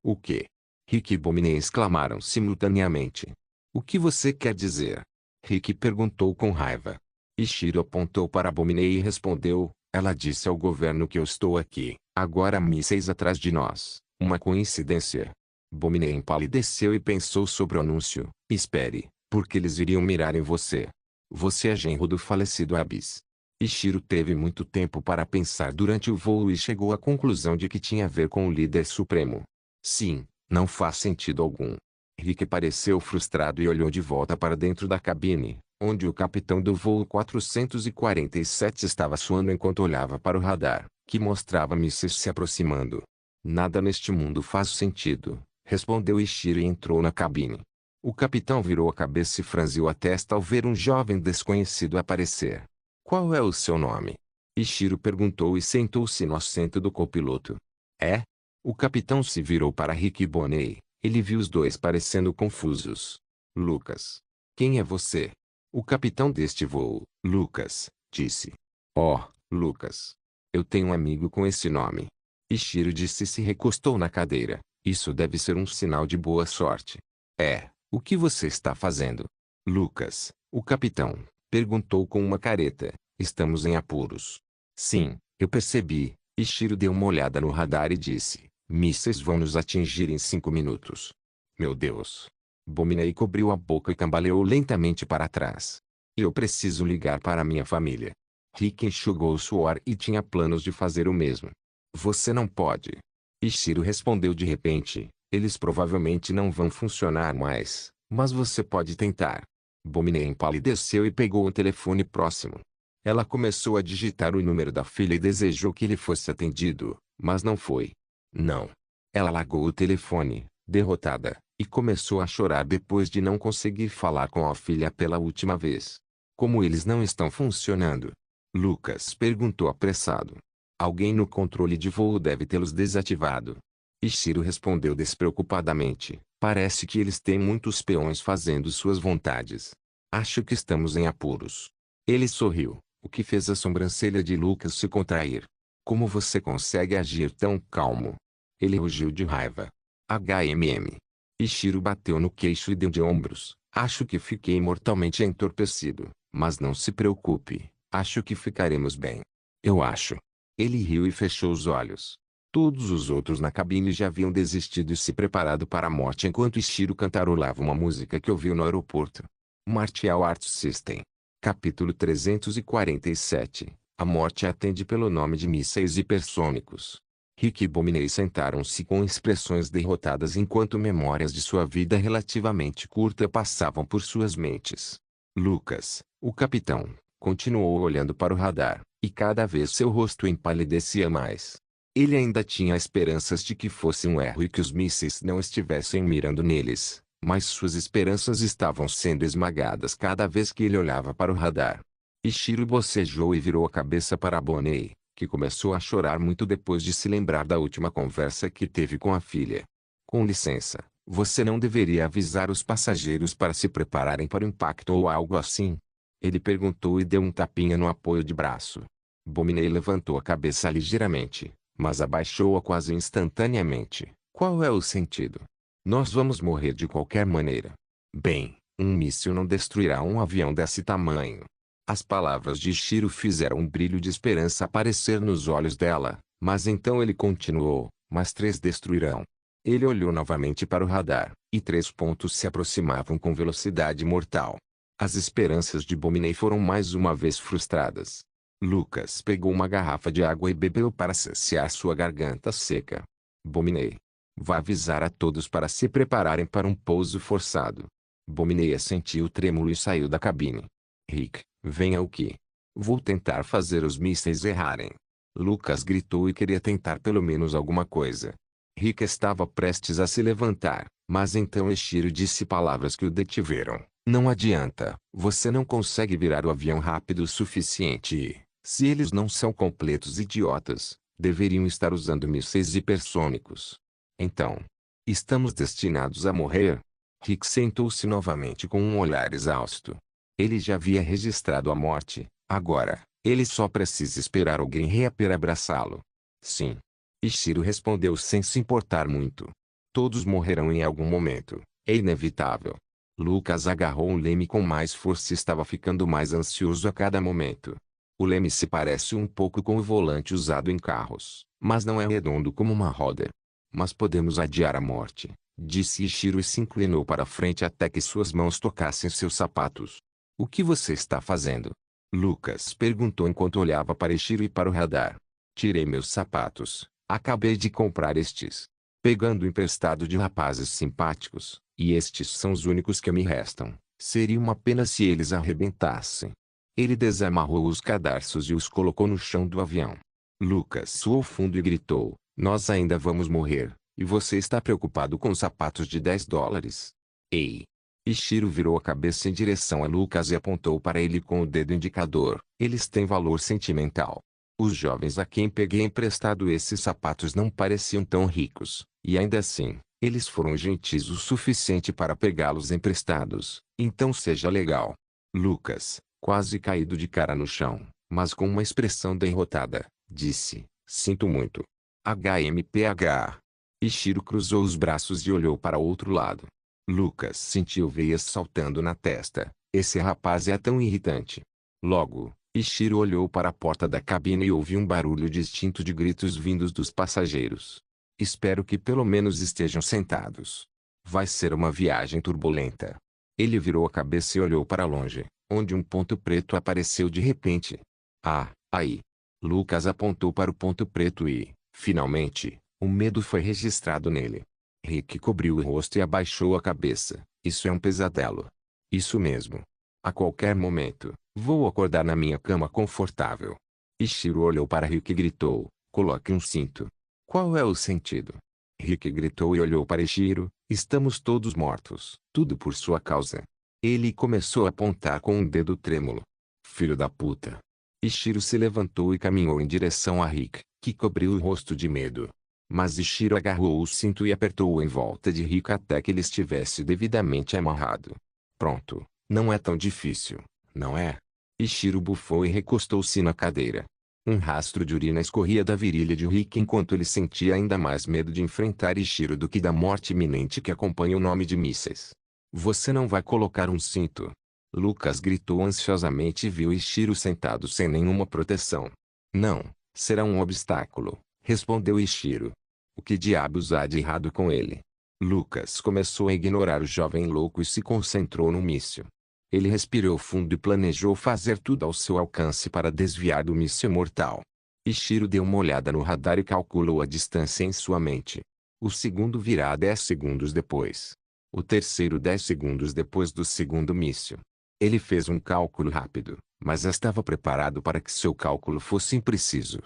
S1: O quê? Rick e Bominey exclamaram simultaneamente. O que você quer dizer? Rick perguntou com raiva. Ishiro apontou para Bominey e respondeu, ela disse ao governo que eu estou aqui, agora mísseis atrás de nós. Uma coincidência? Bominey empalideceu e pensou sobre o anúncio. Espere, porque eles iriam mirar em você. Você é genro do falecido Abyss. Ishiro teve muito tempo para pensar durante o voo e chegou à conclusão de que tinha a ver com o líder supremo. Sim, não faz sentido algum. Rick pareceu frustrado e olhou de volta para dentro da cabine, onde o capitão do voo 447 estava suando enquanto olhava para o radar, que mostrava mísseis se aproximando. Nada neste mundo faz sentido, respondeu Ishiro e entrou na cabine. O capitão virou a cabeça e franziu a testa ao ver um jovem desconhecido aparecer. Qual é o seu nome? Ishiro perguntou e sentou-se no assento do copiloto. É? O capitão se virou para Rick e Bominey. Ele viu os dois parecendo confusos. Lucas. Quem é você? O capitão deste voo, Lucas, disse. Oh, Lucas. Eu tenho um amigo com esse nome. Ishiro disse e se recostou na cadeira. Isso deve ser um sinal de boa sorte. É, o que você está fazendo? Lucas, o capitão, perguntou com uma careta. Estamos em apuros. Sim, eu percebi. Ishiro deu uma olhada no radar e disse. Mísseis vão nos atingir em 5 minutos. Meu Deus. Bominey cobriu a boca e cambaleou lentamente para trás. Eu preciso ligar para minha família. Rick enxugou o suor e tinha planos de fazer o mesmo. Você não pode. Ishiro respondeu de repente. Eles provavelmente não vão funcionar mais, mas você pode tentar. Bominey empalideceu e pegou o telefone próximo. Ela começou a digitar o número da filha e desejou que ele fosse atendido, mas não foi. Não. Ela largou o telefone, derrotada, e começou a chorar depois de não conseguir falar com a filha pela última vez. Como eles não estão funcionando? Lucas perguntou apressado. Alguém no controle de voo deve tê-los desativado. Ishiro respondeu despreocupadamente. Parece que eles têm muitos peões fazendo suas vontades. Acho que estamos em apuros. Ele sorriu, o que fez a sobrancelha de Lucas se contrair. Como você consegue agir tão calmo? Ele rugiu de raiva. HMM. Ishiro bateu no queixo e deu de ombros. Acho que fiquei mortalmente entorpecido, mas não se preocupe, acho que ficaremos bem. Eu acho. Ele riu e fechou os olhos. Todos os outros na cabine já haviam desistido e se preparado para a morte enquanto Ishiro cantarolava uma música que ouviu no aeroporto. Martial Arts System. Capítulo 347. A morte atende pelo nome de mísseis hipersônicos. Rick e Bominey sentaram-se com expressões derrotadas enquanto memórias de sua vida relativamente curta passavam por suas mentes. Lucas, o capitão, continuou olhando para o radar, e cada vez seu rosto empalidecia mais. Ele ainda tinha esperanças de que fosse um erro e que os mísseis não estivessem mirando neles, mas suas esperanças estavam sendo esmagadas cada vez que ele olhava para o radar. Ishiro bocejou e virou a cabeça para Bominey, que começou a chorar muito depois de se lembrar da última conversa que teve com a filha. Com licença, você não deveria avisar os passageiros para se prepararem para o impacto ou algo assim? Ele perguntou e deu um tapinha no apoio de braço. Bominey levantou a cabeça ligeiramente, mas abaixou-a quase instantaneamente. Qual é o sentido? Nós vamos morrer de qualquer maneira. Bem, um míssil não destruirá um avião desse tamanho. As palavras de Ishiro fizeram um brilho de esperança aparecer nos olhos dela, mas então ele continuou, mas 3 destruirão. Ele olhou novamente para o radar, e 3 pontos se aproximavam com velocidade mortal. As esperanças de Bominey foram mais uma vez frustradas. Lucas pegou uma garrafa de água e bebeu para saciar sua garganta seca. Bominey. Vá avisar a todos para se prepararem para um pouso forçado. Bomineia sentiu o trêmulo e saiu da cabine. Rick, venha aqui. Vou tentar fazer os mísseis errarem. Lucas gritou e queria tentar pelo menos alguma coisa. Rick estava prestes a se levantar, mas então Ishiro disse palavras que o detiveram. Não adianta, você não consegue virar o avião rápido o suficiente e, se eles não são completos idiotas, deveriam estar usando mísseis hipersônicos. Então, estamos destinados a morrer? Rick sentou-se novamente com um olhar exausto. Ele já havia registrado a morte, agora, ele só precisa esperar alguém reaper abraçá-lo. Sim. Ishiro respondeu sem se importar muito. Todos morrerão em algum momento, é inevitável. Lucas agarrou um leme com mais força e estava ficando mais ansioso a cada momento. O leme se parece um pouco com o volante usado em carros, mas não é redondo como uma roda. Mas podemos adiar a morte, disse Ishiro e se inclinou para a frente até que suas mãos tocassem seus sapatos. O que você está fazendo? Lucas perguntou enquanto olhava para Ishiro e para o radar. Tirei meus sapatos. Acabei de comprar estes. Pegando emprestado de rapazes simpáticos, e estes são os únicos que me restam. Seria uma pena se eles arrebentassem. Ele desamarrou os cadarços e os colocou no chão do avião. Lucas suou fundo e gritou, nós ainda vamos morrer, e você está preocupado com sapatos de $10? Ei! Ishiro virou a cabeça em direção a Lucas e apontou para ele com o dedo indicador. Eles têm valor sentimental. Os jovens a quem peguei emprestado esses sapatos não pareciam tão ricos, e ainda assim, eles foram gentis o suficiente para pegá-los emprestados, então seja legal. Lucas, quase caído de cara no chão, mas com uma expressão derrotada, disse, sinto muito. HMPH. Ishiro cruzou os braços e olhou para o outro lado. Lucas sentiu veias saltando na testa, esse rapaz é tão irritante. Logo, Ishiro olhou para a porta da cabine e ouviu um barulho distinto de gritos vindos dos passageiros. Espero que pelo menos estejam sentados. Vai ser uma viagem turbulenta. Ele virou a cabeça e olhou para longe, onde um ponto preto apareceu de repente. Ah, aí. Lucas apontou para o ponto preto e, finalmente, o medo foi registrado nele. Rick cobriu o rosto e abaixou a cabeça. Isso é um pesadelo. Isso mesmo. A qualquer momento, vou acordar na minha cama confortável. Ishiro olhou para Rick e gritou, coloque um cinto. Qual é o sentido? Rick gritou e olhou para Ishiro, estamos todos mortos, tudo por sua causa. Ele começou a apontar com um dedo trêmulo. Filho da puta. Ishiro se levantou e caminhou em direção a Rick, que cobriu o rosto de medo. Mas Ishiro agarrou o cinto e apertou-o em volta de Rick até que ele estivesse devidamente amarrado. Pronto. Não é tão difícil, não é? Ishiro bufou e recostou-se na cadeira. Um rastro de urina escorria da virilha de Rick enquanto ele sentia ainda mais medo de enfrentar Ishiro do que da morte iminente que acompanha o nome de mísseis. Você não vai colocar um cinto? Lucas gritou ansiosamente e viu Ishiro sentado sem nenhuma proteção. Não, será um obstáculo, respondeu Ishiro. O que diabos há de errado com ele? Lucas começou a ignorar o jovem louco e se concentrou no míssil. Ele respirou fundo e planejou fazer tudo ao seu alcance para desviar do míssil mortal. Ishiro deu uma olhada no radar e calculou a distância em sua mente. O segundo virá 10 segundos depois. O terceiro 10 segundos depois do segundo míssil. Ele fez um cálculo rápido, mas estava preparado para que seu cálculo fosse impreciso.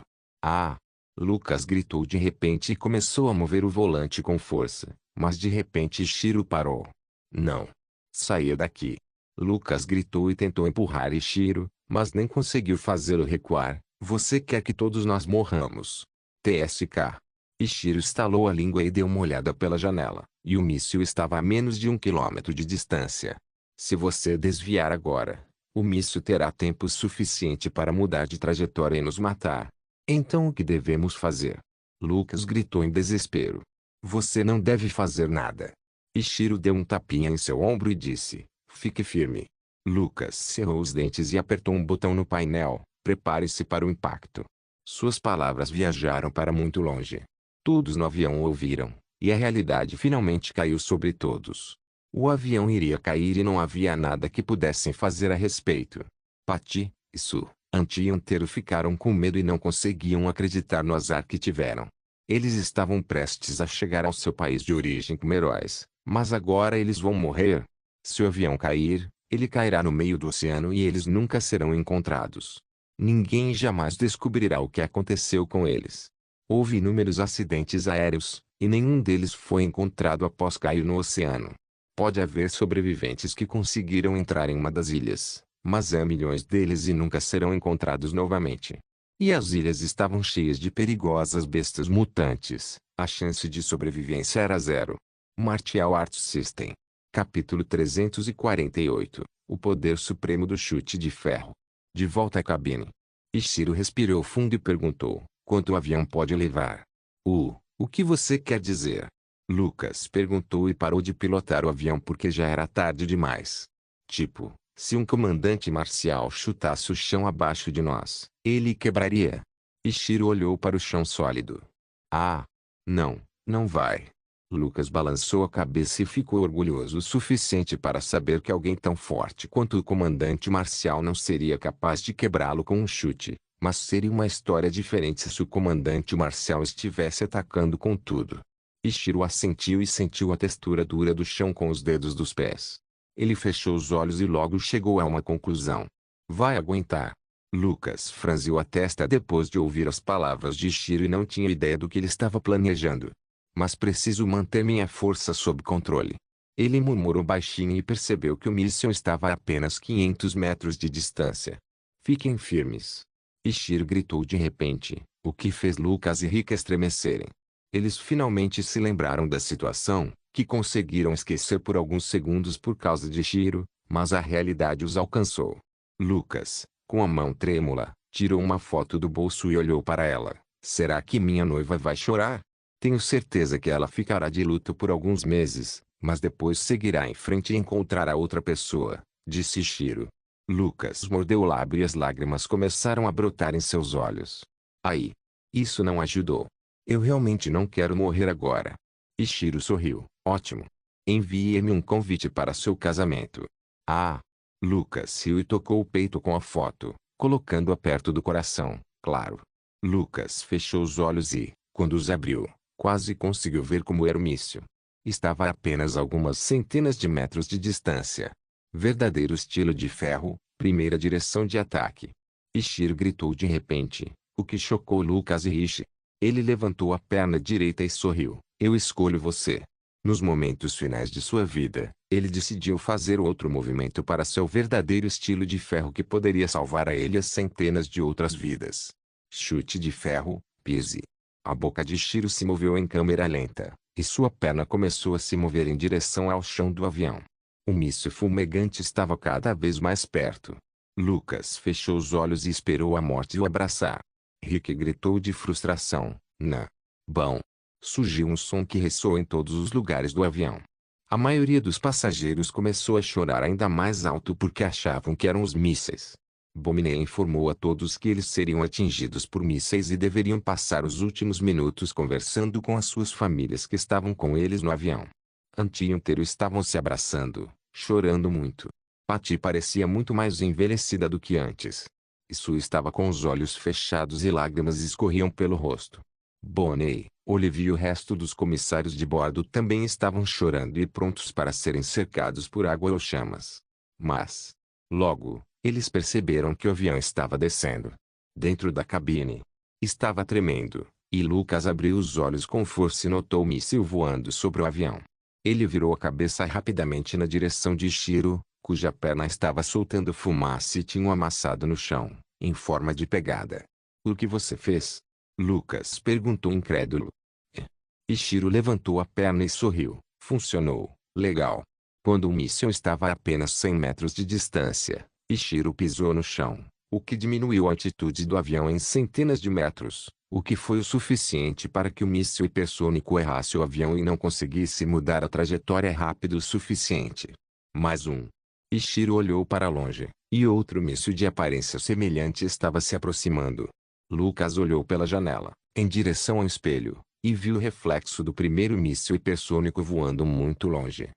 S1: Ah! Lucas gritou de repente e começou a mover o volante com força, mas de repente Ishiro parou. Não! Saia daqui! Lucas gritou e tentou empurrar Ishiro, mas nem conseguiu fazê-lo recuar. Você quer que todos nós morramos? TSK. Ishiro estalou a língua e deu uma olhada pela janela, e o míssil estava a menos de 1 quilômetro de distância. Se você desviar agora, o míssil terá tempo suficiente para mudar de trajetória e nos matar. Então o que devemos fazer? Lucas gritou em desespero. Você não deve fazer nada. Ishiro deu um tapinha em seu ombro e disse, fique firme. Lucas cerrou os dentes e apertou um botão no painel, prepare-se para o impacto. Suas palavras viajaram para muito longe. Todos no avião ouviram, e a realidade finalmente caiu sobre todos. O avião iria cair e não havia nada que pudessem fazer a respeito. Patty e Sue, Auntie e Antero ficaram com medo e não conseguiam acreditar no azar que tiveram. Eles estavam prestes a chegar ao seu país de origem como heróis, mas agora eles vão morrer? Se o avião cair, ele cairá no meio do oceano e eles nunca serão encontrados. Ninguém jamais descobrirá o que aconteceu com eles. Houve inúmeros acidentes aéreos, e nenhum deles foi encontrado após cair no oceano. Pode haver sobreviventes que conseguiram entrar em uma das ilhas, mas há milhões deles e nunca serão encontrados novamente. E as ilhas estavam cheias de perigosas bestas mutantes. A chance de sobrevivência era zero. Martial Arts System. Capítulo 348. O poder supremo do chute de ferro. De volta à cabine. Ichiro respirou fundo e perguntou: quanto o avião pode levar? O que você quer dizer? Lucas perguntou e parou de pilotar o avião porque já era tarde demais. Tipo, se um comandante marcial chutasse o chão abaixo de nós, ele quebraria. Ichiro olhou para o chão sólido. Ah, não, não vai. Lucas balançou a cabeça e ficou orgulhoso o suficiente para saber que alguém tão forte quanto o comandante marcial não seria capaz de quebrá-lo com um chute, mas seria uma história diferente se o comandante marcial estivesse atacando com tudo. Ichiro assentiu e sentiu a textura dura do chão com os dedos dos pés. Ele fechou os olhos e logo chegou a uma conclusão. Vai aguentar. Lucas franziu a testa depois de ouvir as palavras de Ichiro e não tinha ideia do que ele estava planejando. Mas preciso manter minha força sob controle. Ele murmurou baixinho e percebeu que o míssil estava a apenas 500 metros de distância. Fiquem firmes. Ichiro gritou de repente, o que fez Lucas e Rick estremecerem. Eles finalmente se lembraram da situação, que conseguiram esquecer por alguns segundos por causa de Ichiro, mas a realidade os alcançou. Lucas, com a mão trêmula, tirou uma foto do bolso e olhou para ela. Será que minha noiva vai chorar? Tenho certeza que ela ficará de luto por alguns meses, mas depois seguirá em frente e encontrará outra pessoa, disse Ichiro. Lucas mordeu o lábio e as lágrimas começaram a brotar em seus olhos. Aí. Isso não ajudou. Eu realmente não quero morrer agora. Ichiro sorriu. Ótimo. Envie-me um convite para seu casamento. Ah. Lucas riu e tocou o peito com a foto, colocando-a perto do coração, claro. Lucas fechou os olhos e, quando os abriu, quase conseguiu ver como era o míssil. Estava a apenas algumas centenas de metros de distância. Verdadeiro estilo de ferro, primeira direção de ataque. Ichiro gritou de repente, o que chocou Lucas e Rishi. Ele levantou a perna direita e sorriu. Eu escolho você. Nos momentos finais de sua vida, ele decidiu fazer outro movimento para seu verdadeiro estilo de ferro que poderia salvar a ele as centenas de outras vidas. Chute de ferro, pise. A boca de Ichiro se moveu em câmera lenta, e sua perna começou a se mover em direção ao chão do avião. O míssil fumegante estava cada vez mais perto. Lucas fechou os olhos e esperou a morte o abraçar. Rick gritou de frustração. Não. Bom. Surgiu um som que ressoou em todos os lugares do avião. A maioria dos passageiros começou a chorar ainda mais alto porque achavam que eram os mísseis. Bominey informou a todos que eles seriam atingidos por mísseis e deveriam passar os últimos minutos conversando com as suas famílias que estavam com eles no avião. Anti e inteiro estavam se abraçando, chorando muito. Patty parecia muito mais envelhecida do que antes. Sue estava com os olhos fechados e lágrimas escorriam pelo rosto. Bonnie, Olivia e o resto dos comissários de bordo também estavam chorando e prontos para serem cercados por água ou chamas. Mas, logo, eles perceberam que o avião estava descendo. Dentro da cabine. Estava tremendo, e Lucas abriu os olhos com força e notou o míssil voando sobre o avião. Ele virou a cabeça rapidamente na direção de Ichiro, cuja perna estava soltando fumaça e tinha amassado no chão, em forma de pegada. O que você fez? Lucas perguntou incrédulo. Ichiro levantou a perna e sorriu. Funcionou. Legal. Quando o míssil estava a apenas 100 metros de distância, Ichiro pisou no chão, o que diminuiu a altitude do avião em centenas de metros, o que foi o suficiente para que o míssil hipersônico errasse o avião e não conseguisse mudar a trajetória rápido o suficiente. Mais um. Ichiro olhou para longe, e outro míssil de aparência semelhante estava se aproximando. Lucas olhou pela janela, em direção ao espelho, e viu o reflexo do primeiro míssil hipersônico voando muito longe.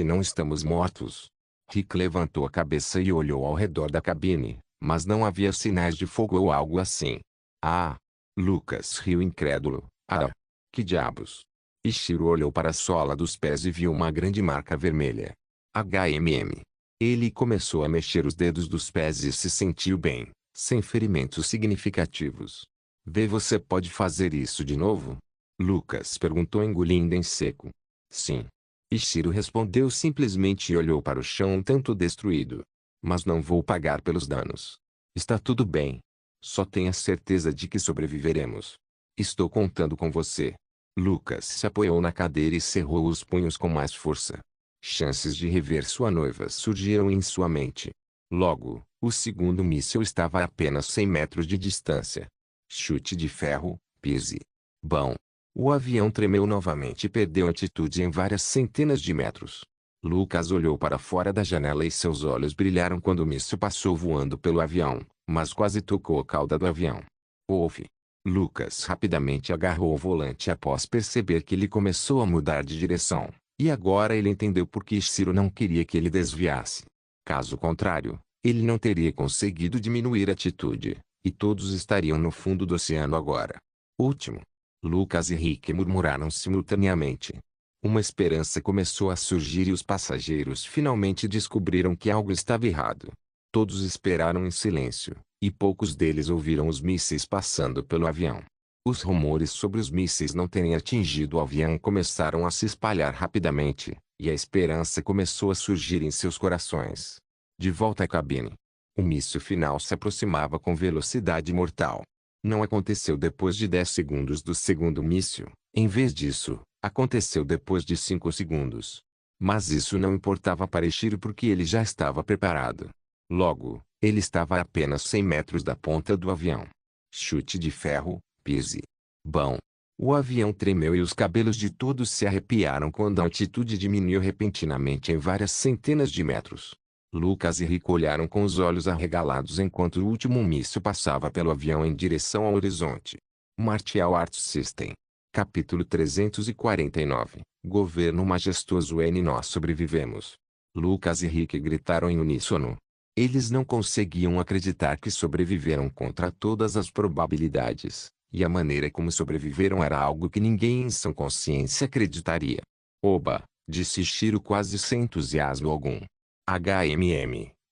S1: Não estamos mortos. Rick levantou a cabeça e olhou ao redor da cabine, mas não havia sinais de fogo ou algo assim. Ah! Lucas riu incrédulo. Ah! Que diabos! Ichiro olhou para a sola dos pés e viu uma grande marca vermelha. HMM. Ele começou a mexer os dedos dos pés e se sentiu bem, sem ferimentos significativos. Você pode fazer isso de novo? Lucas perguntou engolindo em seco. Sim. Ishiro respondeu simplesmente e olhou para o chão um tanto destruído. Mas não vou pagar pelos danos. Está tudo bem. Só tenha certeza de que sobreviveremos. Estou contando com você. Lucas se apoiou na cadeira e cerrou os punhos com mais força. Chances de rever sua noiva surgiram em sua mente. Logo, o segundo míssil estava a apenas 100 metros de distância. Chute de ferro, pise. Bom. O avião tremeu novamente e perdeu altitude em várias centenas de metros. Lucas olhou para fora da janela e seus olhos brilharam quando o míssil passou voando pelo avião, mas quase tocou a cauda do avião. Ouve. Lucas rapidamente agarrou o volante após perceber que ele começou a mudar de direção, e agora ele entendeu por que Ishiro não queria que ele desviasse. Caso contrário, ele não teria conseguido diminuir a altitude, e todos estariam no fundo do oceano agora. Último. Lucas e Rick murmuraram simultaneamente. Uma esperança começou a surgir e os passageiros finalmente descobriram que algo estava errado. Todos esperaram em silêncio, e poucos deles ouviram os mísseis passando pelo avião. Os rumores sobre os mísseis não terem atingido o avião começaram a se espalhar rapidamente, e a esperança começou a surgir em seus corações. De volta à cabine. O míssil final se aproximava com velocidade mortal. Não aconteceu depois de 10 segundos do segundo míssil, em vez disso, aconteceu depois de 5 segundos. Mas isso não importava para Ishiro porque ele já estava preparado. Logo, ele estava a apenas 100 metros da ponta do avião. Chute de ferro, pise. Bom. O avião tremeu e os cabelos de todos se arrepiaram quando a altitude diminuiu repentinamente em várias centenas de metros. Lucas e Rick olharam com os olhos arregalados enquanto o último míssil passava pelo avião em direção ao horizonte. Martial Arts System. Capítulo 349. Governo majestoso nós sobrevivemos. Lucas e Rick gritaram em uníssono. Eles não conseguiam acreditar que sobreviveram contra todas as probabilidades, e a maneira como sobreviveram era algo que ninguém em sã consciência acreditaria. Oba, disse Ishiro quase sem entusiasmo algum.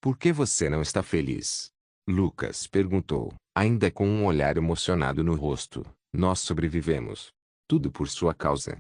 S1: Por que você não está feliz? Lucas perguntou, ainda com um olhar emocionado no rosto. Nós sobrevivemos. Tudo por sua causa.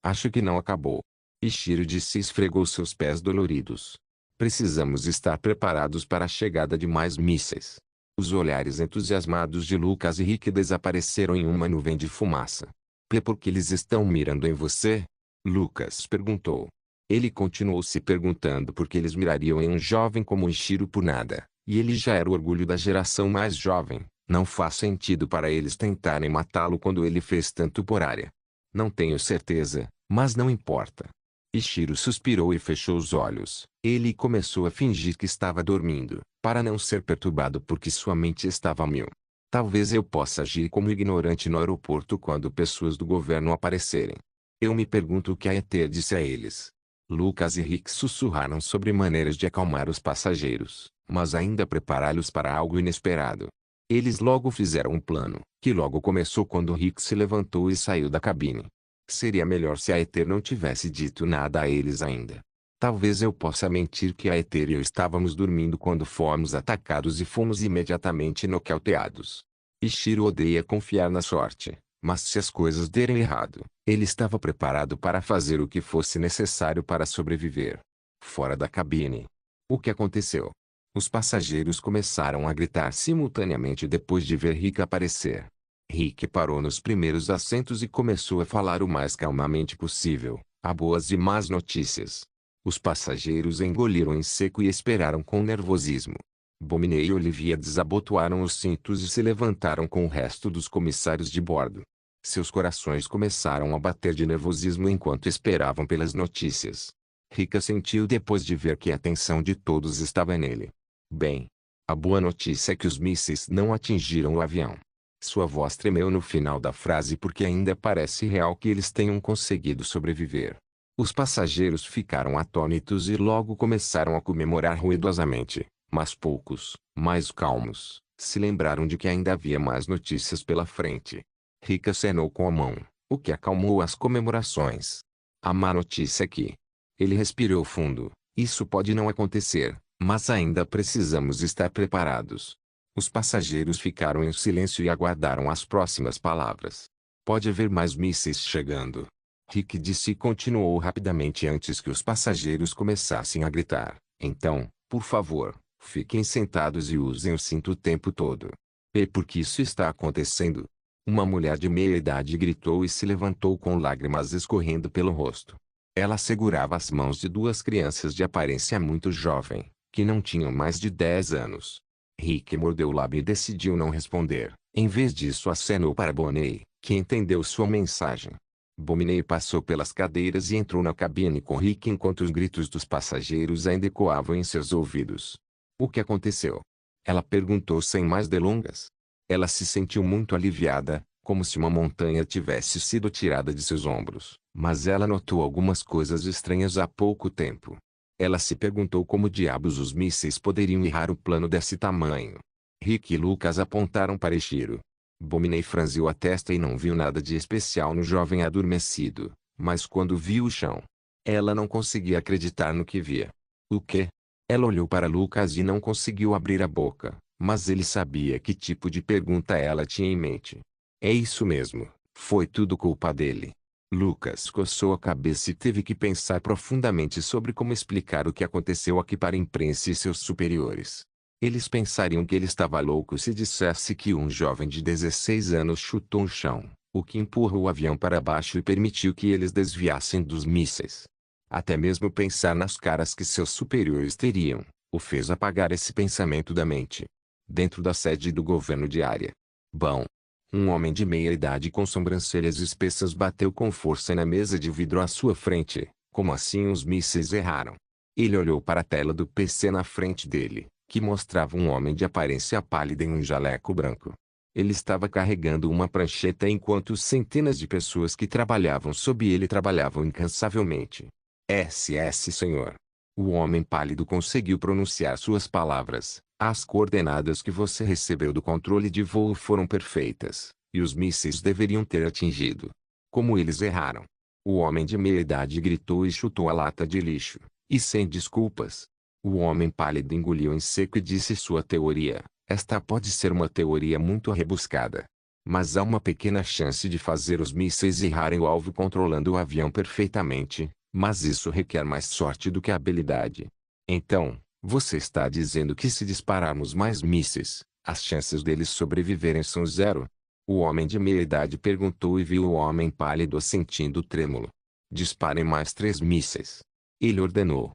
S1: Acho que não acabou. Ishiro disse e esfregou seus pés doloridos. Precisamos estar preparados para a chegada de mais mísseis. Os olhares entusiasmados de Lucas e Rick desapareceram em uma nuvem de fumaça. Por que eles estão mirando em você? Lucas perguntou. Ele continuou se perguntando por que eles mirariam em um jovem como Ishiro por nada, e ele já era o orgulho da geração mais jovem. Não faz sentido para eles tentarem matá-lo quando ele fez tanto por área. Não tenho certeza, mas não importa. Ishiro suspirou e fechou os olhos. Ele começou a fingir que estava dormindo, para não ser perturbado porque sua mente estava a mil. Talvez eu possa agir como ignorante no aeroporto quando pessoas do governo aparecerem. Eu me pergunto o que a ET disse a eles. Lucas e Rick sussurraram sobre maneiras de acalmar os passageiros, mas ainda prepará-los para algo inesperado. Eles logo fizeram um plano, que logo começou quando Rick se levantou e saiu da cabine. Seria melhor se a ET não tivesse dito nada a eles ainda. Talvez eu possa mentir que a ET e eu estávamos dormindo quando fomos atacados e fomos imediatamente nocauteados. Ishiro odeia confiar na sorte, mas se as coisas derem errado, ele estava preparado para fazer o que fosse necessário para sobreviver. Fora da cabine. O que aconteceu? Os passageiros começaram a gritar simultaneamente depois de ver Rick aparecer. Rick parou nos primeiros assentos e começou a falar o mais calmamente possível. Há boas e más notícias. Os passageiros engoliram em seco e esperaram com nervosismo. Bominei e Olivia desabotoaram os cintos e se levantaram com o resto dos comissários de bordo. Seus corações começaram a bater de nervosismo enquanto esperavam pelas notícias. Rick sentiu depois de ver que a atenção de todos estava nele. Bem, a boa notícia é que os mísseis não atingiram o avião. Sua voz tremeu no final da frase porque ainda parece real que eles tenham conseguido sobreviver. Os passageiros ficaram atônitos e logo começaram a comemorar ruidosamente, mas poucos, mais calmos, se lembraram de que ainda havia mais notícias pela frente. Rick acenou com a mão, o que acalmou as comemorações. A má notícia é que... Ele respirou fundo, Isso pode não acontecer, mas ainda precisamos estar preparados. Os passageiros ficaram em silêncio e aguardaram as próximas palavras. Pode haver mais mísseis chegando. Rick disse e continuou rapidamente antes que os passageiros começassem a gritar. Então, por favor, fiquem sentados e usem o cinto o tempo todo. E por que isso está acontecendo? Uma mulher de meia idade gritou e se levantou com lágrimas escorrendo pelo rosto. Ela segurava as mãos de duas crianças de aparência muito jovem, que não tinham mais de 10 anos. Rick mordeu o lábio e decidiu não responder. Em vez disso acenou para Bonnie, que entendeu sua mensagem. Bonnie passou pelas cadeiras e entrou na cabine com Rick enquanto os gritos dos passageiros ainda ecoavam em seus ouvidos. O que aconteceu? Ela perguntou sem mais delongas. Ela se sentiu muito aliviada, como se uma montanha tivesse sido tirada de seus ombros, mas ela notou algumas coisas estranhas há pouco tempo. Ela se perguntou como diabos os mísseis poderiam errar o plano desse tamanho. Rick e Lucas apontaram para Ichiro. Bonnie franziu a testa e não viu nada de especial no jovem adormecido, mas quando viu o chão, ela não conseguia acreditar no que via. O quê? Ela olhou para Lucas e não conseguiu abrir a boca, mas ele sabia que tipo de pergunta ela tinha em mente. É isso mesmo, foi tudo culpa dele. Lucas coçou a cabeça e teve que pensar profundamente sobre como explicar o que aconteceu aqui para a imprensa e seus superiores. Eles pensariam que ele estava louco se dissesse que um jovem de 16 anos chutou o chão, o que empurrou o avião para baixo e permitiu que eles desviassem dos mísseis. Até mesmo pensar nas caras que seus superiores teriam, o fez apagar esse pensamento da mente. Dentro da sede do governo de área. Bom. Um homem de meia idade com sobrancelhas espessas bateu com força na mesa de vidro à sua frente. Como assim os mísseis erraram? Ele olhou para a tela do PC na frente dele, que mostrava um homem de aparência pálida em um jaleco branco. Ele estava carregando uma prancheta enquanto centenas de pessoas que trabalhavam sob ele trabalhavam incansavelmente. SS senhor. O homem pálido conseguiu pronunciar suas palavras. As coordenadas que você recebeu do controle de voo foram perfeitas, e os mísseis deveriam ter atingido. Como eles erraram? O homem de meia idade gritou e chutou a lata de lixo, e sem desculpas. O homem pálido engoliu em seco e disse sua teoria. Esta pode ser uma teoria muito rebuscada. Mas há uma pequena chance de fazer os mísseis errarem o alvo controlando o avião perfeitamente, mas isso requer mais sorte do que habilidade. Então, você está dizendo que se dispararmos mais mísseis, as chances deles sobreviverem são zero? O homem de meia idade perguntou e viu o homem pálido assentindo trêmulo. Disparem mais 3 mísseis. Ele ordenou.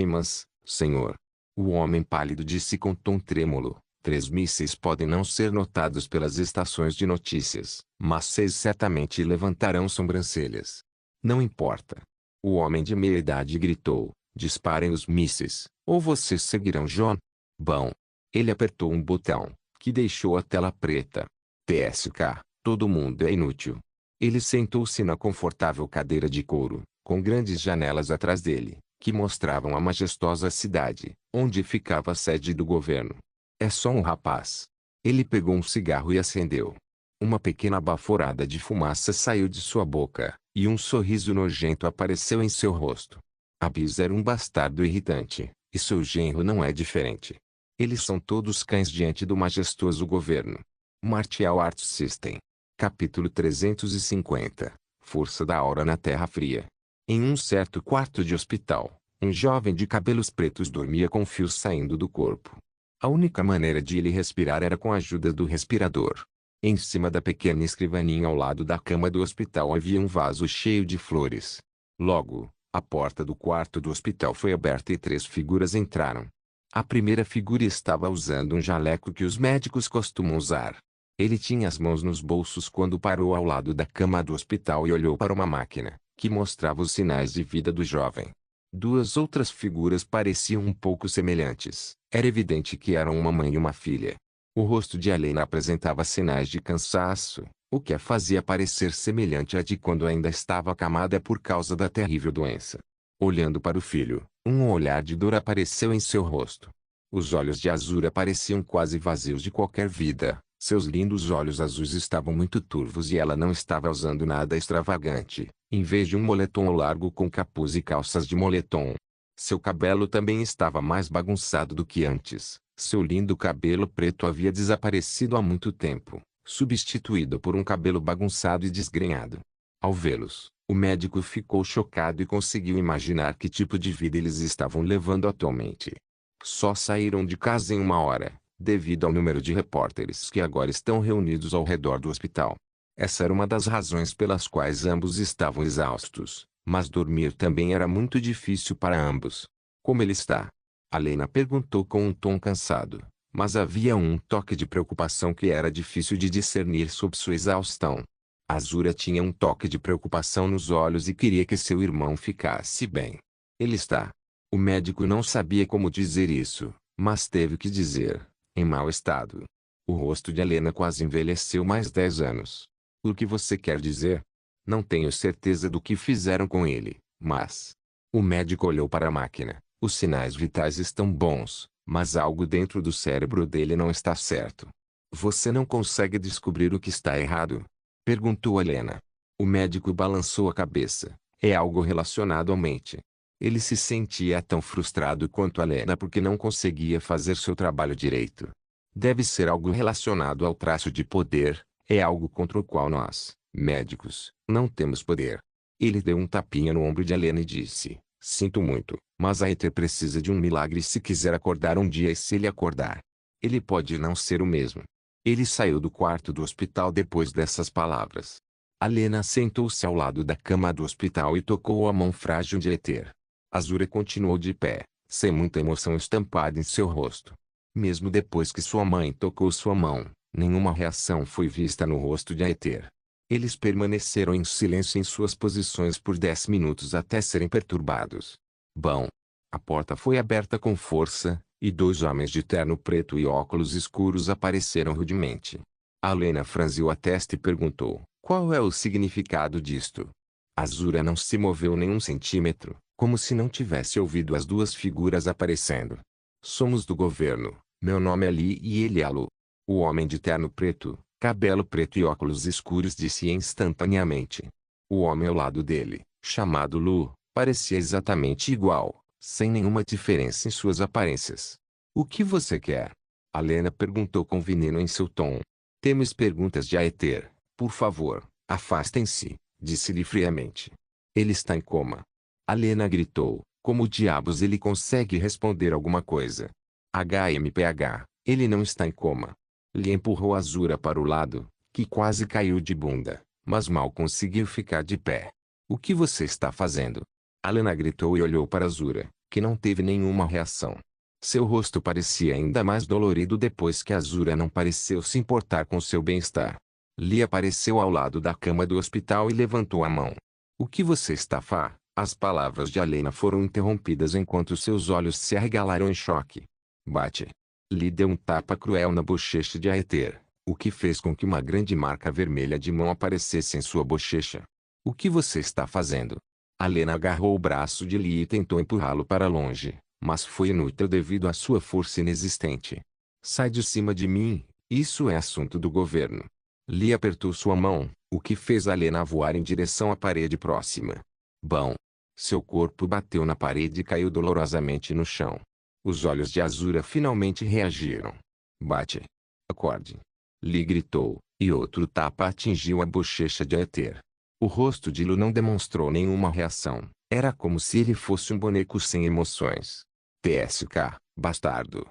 S1: Mas, senhor. O homem pálido disse com tom trêmulo. 3 mísseis podem não ser notados pelas estações de notícias, mas 6 certamente levantarão sobrancelhas. Não importa. O homem de meia idade gritou. Disparem os mísseis, ou vocês seguirão John. Bom. Ele apertou um botão, que deixou a tela preta. TSK, todo mundo é inútil. Ele sentou-se na confortável cadeira de couro, com grandes janelas atrás dele, que mostravam a majestosa cidade, onde ficava a sede do governo. É só um rapaz. Ele pegou um cigarro e acendeu. Uma pequena baforada de fumaça saiu de sua boca, e um sorriso nojento apareceu em seu rosto. Abyss era um bastardo irritante, e seu genro não é diferente. Eles são todos cães diante do majestoso governo. Martial Arts System. Capítulo 350. Força da aura na Terra Fria. Em um certo quarto de hospital, um jovem de cabelos pretos dormia com fios saindo do corpo. A única maneira de ele respirar era com a ajuda do respirador. Em cima da pequena escrivaninha ao lado da cama do hospital havia um vaso cheio de flores. Logo, a porta do quarto do hospital foi aberta e 3 figuras entraram. A primeira figura estava usando um jaleco que os médicos costumam usar. Ele tinha as mãos nos bolsos quando parou ao lado da cama do hospital e olhou para uma máquina, que mostrava os sinais de vida do jovem. 2 outras figuras pareciam um pouco semelhantes. Era evidente que eram uma mãe e uma filha. O rosto de Helena apresentava sinais de cansaço, o que a fazia parecer semelhante à de quando ainda estava acamada por causa da terrível doença. Olhando para o filho, um olhar de dor apareceu em seu rosto. Os olhos de Azura pareciam quase vazios de qualquer vida. Seus lindos olhos azuis estavam muito turvos e ela não estava usando nada extravagante. Em vez de um moletom largo com capuz e calças de moletom, Seu cabelo também estava mais bagunçado do que antes. Seu lindo cabelo preto havia desaparecido há muito tempo, substituído por um cabelo bagunçado e desgrenhado. Ao vê-los, o médico ficou chocado e conseguiu imaginar que tipo de vida eles estavam levando atualmente. Só saíram de casa em 1 hora, devido ao número de repórteres que agora estão reunidos ao redor do hospital. Essa era uma das razões pelas quais ambos estavam exaustos, mas dormir também era muito difícil para ambos. Como ele está? Alena perguntou com um tom cansado, mas havia um toque de preocupação que era difícil de discernir sob sua exaustão. Azura tinha um toque de preocupação nos olhos e queria que seu irmão ficasse bem. Ele está. O médico não sabia como dizer isso, mas teve que dizer, em mau estado. O rosto de Alena quase envelheceu mais 10 anos. O que você quer dizer? Não tenho certeza do que fizeram com ele, mas... O médico olhou para a máquina. Os sinais vitais estão bons, mas algo dentro do cérebro dele não está certo. Você não consegue descobrir o que está errado? Perguntou Alena. O médico balançou a cabeça. É algo relacionado à mente. Ele se sentia tão frustrado quanto Alena porque não conseguia fazer seu trabalho direito. Deve ser algo relacionado ao traço de poder, é algo contra o qual nós, médicos, não temos poder. Ele deu um tapinha no ombro de Alena e disse, sinto muito, mas a Aether precisa de um milagre se quiser acordar um dia e se ele acordar. Ele pode não ser o mesmo. Ele saiu do quarto do hospital depois dessas palavras. Alena sentou-se ao lado da cama do hospital e tocou a mão frágil de Aether. Azura continuou de pé, sem muita emoção estampada em seu rosto. Mesmo depois que sua mãe tocou sua mão, nenhuma reação foi vista no rosto de Aether. Eles permaneceram em silêncio em suas posições por 10 minutos até serem perturbados. Bom. A porta foi aberta com força, e 2 homens de terno preto e óculos escuros apareceram rudemente. Alena franziu a testa e perguntou, qual é o significado disto? Azura não se moveu nem um centímetro, como se não tivesse ouvido as 2 figuras aparecendo. Somos do governo, meu nome é Li e ele é Lu. O homem de terno preto, cabelo preto e óculos escuros disse instantaneamente. O homem ao lado dele, chamado Lu, parecia exatamente igual, sem nenhuma diferença em suas aparências. O que você quer? Alena perguntou com veneno em seu tom. Temos perguntas de Aether, por favor, afastem-se, disse-lhe friamente. Ele está em coma. Alena gritou, como diabos ele consegue responder alguma coisa? HMPH, ele não está em coma. Lhe empurrou Azura para o lado, que quase caiu de bunda, mas mal conseguiu ficar de pé. O que você está fazendo? Alena gritou e olhou para Azura, que não teve nenhuma reação. Seu rosto parecia ainda mais dolorido depois que Azura não pareceu se importar com seu bem-estar. Lee apareceu ao lado da cama do hospital e levantou a mão. O que você está fazendo? As palavras de Alena foram interrompidas enquanto seus olhos se arregalaram em choque. Bate. Lee deu um tapa cruel na bochecha de Aether, o que fez com que uma grande marca vermelha de mão aparecesse em sua bochecha. O que você está fazendo? Alena agarrou o braço de Lee e tentou empurrá-lo para longe, mas foi inútil devido à sua força inexistente. Sai de cima de mim, isso é assunto do governo. Lee apertou sua mão, o que fez Alena voar em direção à parede próxima. Bom. Seu corpo bateu na parede e caiu dolorosamente no chão. Os olhos de Azura finalmente reagiram. Bate. Acorde. Lee gritou, e outro tapa atingiu a bochecha de Aether. O rosto de Lu não demonstrou nenhuma reação. Era como se ele fosse um boneco sem emoções. TSK, bastardo.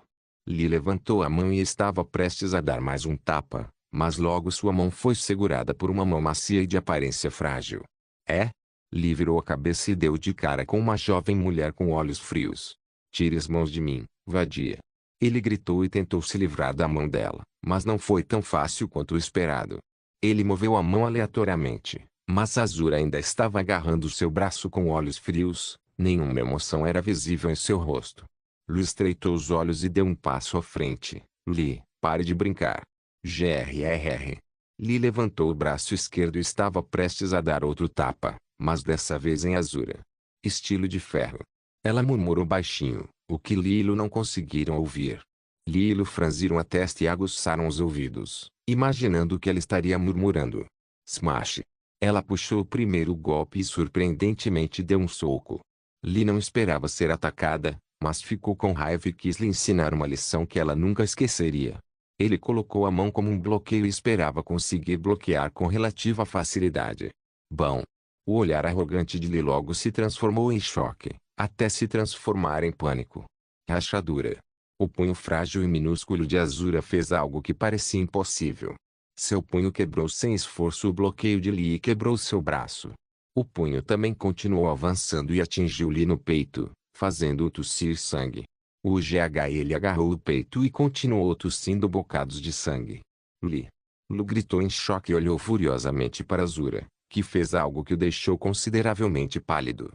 S1: Lee levantou a mão e estava prestes a dar mais um tapa, mas logo sua mão foi segurada por uma mão macia e de aparência frágil. É? Lee virou a cabeça e deu de cara com uma jovem mulher com olhos frios. Tire as mãos de mim, vadia. Ele gritou e tentou se livrar da mão dela, mas não foi tão fácil quanto o esperado. Ele moveu a mão aleatoriamente, mas Azura ainda estava agarrando seu braço com olhos frios, nenhuma emoção era visível em seu rosto. Lu estreitou os olhos e deu um passo à frente. Lee, pare de brincar. GRRR. Lee levantou o braço esquerdo e estava prestes a dar outro tapa, mas dessa vez em Azura. Estilo de ferro. Ela murmurou baixinho, o que Lee e Lu não conseguiram ouvir. Lee e Lu franziram a testa e aguçaram os ouvidos, imaginando o que ela estaria murmurando. Smash. Ela puxou o primeiro golpe e surpreendentemente deu um soco. Lee não esperava ser atacada, mas ficou com raiva e quis lhe ensinar uma lição que ela nunca esqueceria. Ele colocou a mão como um bloqueio e esperava conseguir bloquear com relativa facilidade. Bom! O olhar arrogante de Lee logo se transformou em choque, até se transformar em pânico. Rachadura. O punho frágil e minúsculo de Azura fez algo que parecia impossível. Seu punho quebrou sem esforço o bloqueio de Lee e quebrou seu braço. O punho também continuou avançando e atingiu Lee no peito, fazendo-o tossir sangue. O ele agarrou o peito e continuou tossindo bocados de sangue. Lee. Lu gritou em choque e olhou furiosamente para Azura, que fez algo que o deixou consideravelmente pálido.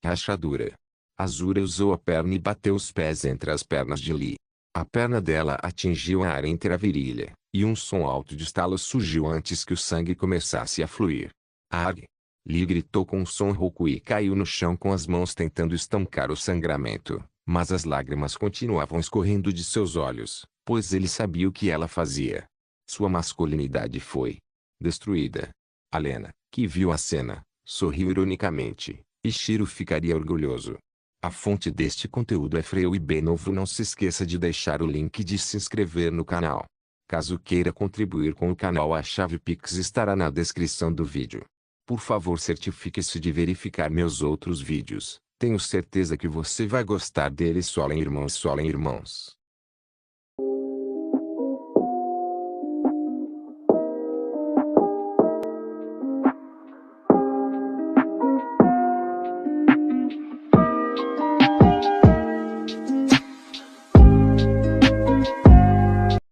S1: Rachadura. Azura usou a perna e bateu os pés entre as pernas de Lee. A perna dela atingiu a área entre a virilha, e um som alto de estalo surgiu antes que o sangue começasse a fluir. Arg! Lee gritou com um som rouco e caiu no chão com as mãos tentando estancar o sangramento, mas as lágrimas continuavam escorrendo de seus olhos, pois ele sabia o que ela fazia. Sua masculinidade foi destruída. Alena, que viu a cena, sorriu ironicamente, e Shiro ficaria orgulhoso. A fonte deste conteúdo é Freio e Benovo. Não se esqueça de deixar o link de se inscrever no canal. Caso queira contribuir com o canal, a chave Pix estará na descrição do vídeo. Por favor, certifique-se de verificar meus outros vídeos. Tenho certeza que você vai gostar deles. Solen irmãos, Solen irmãos.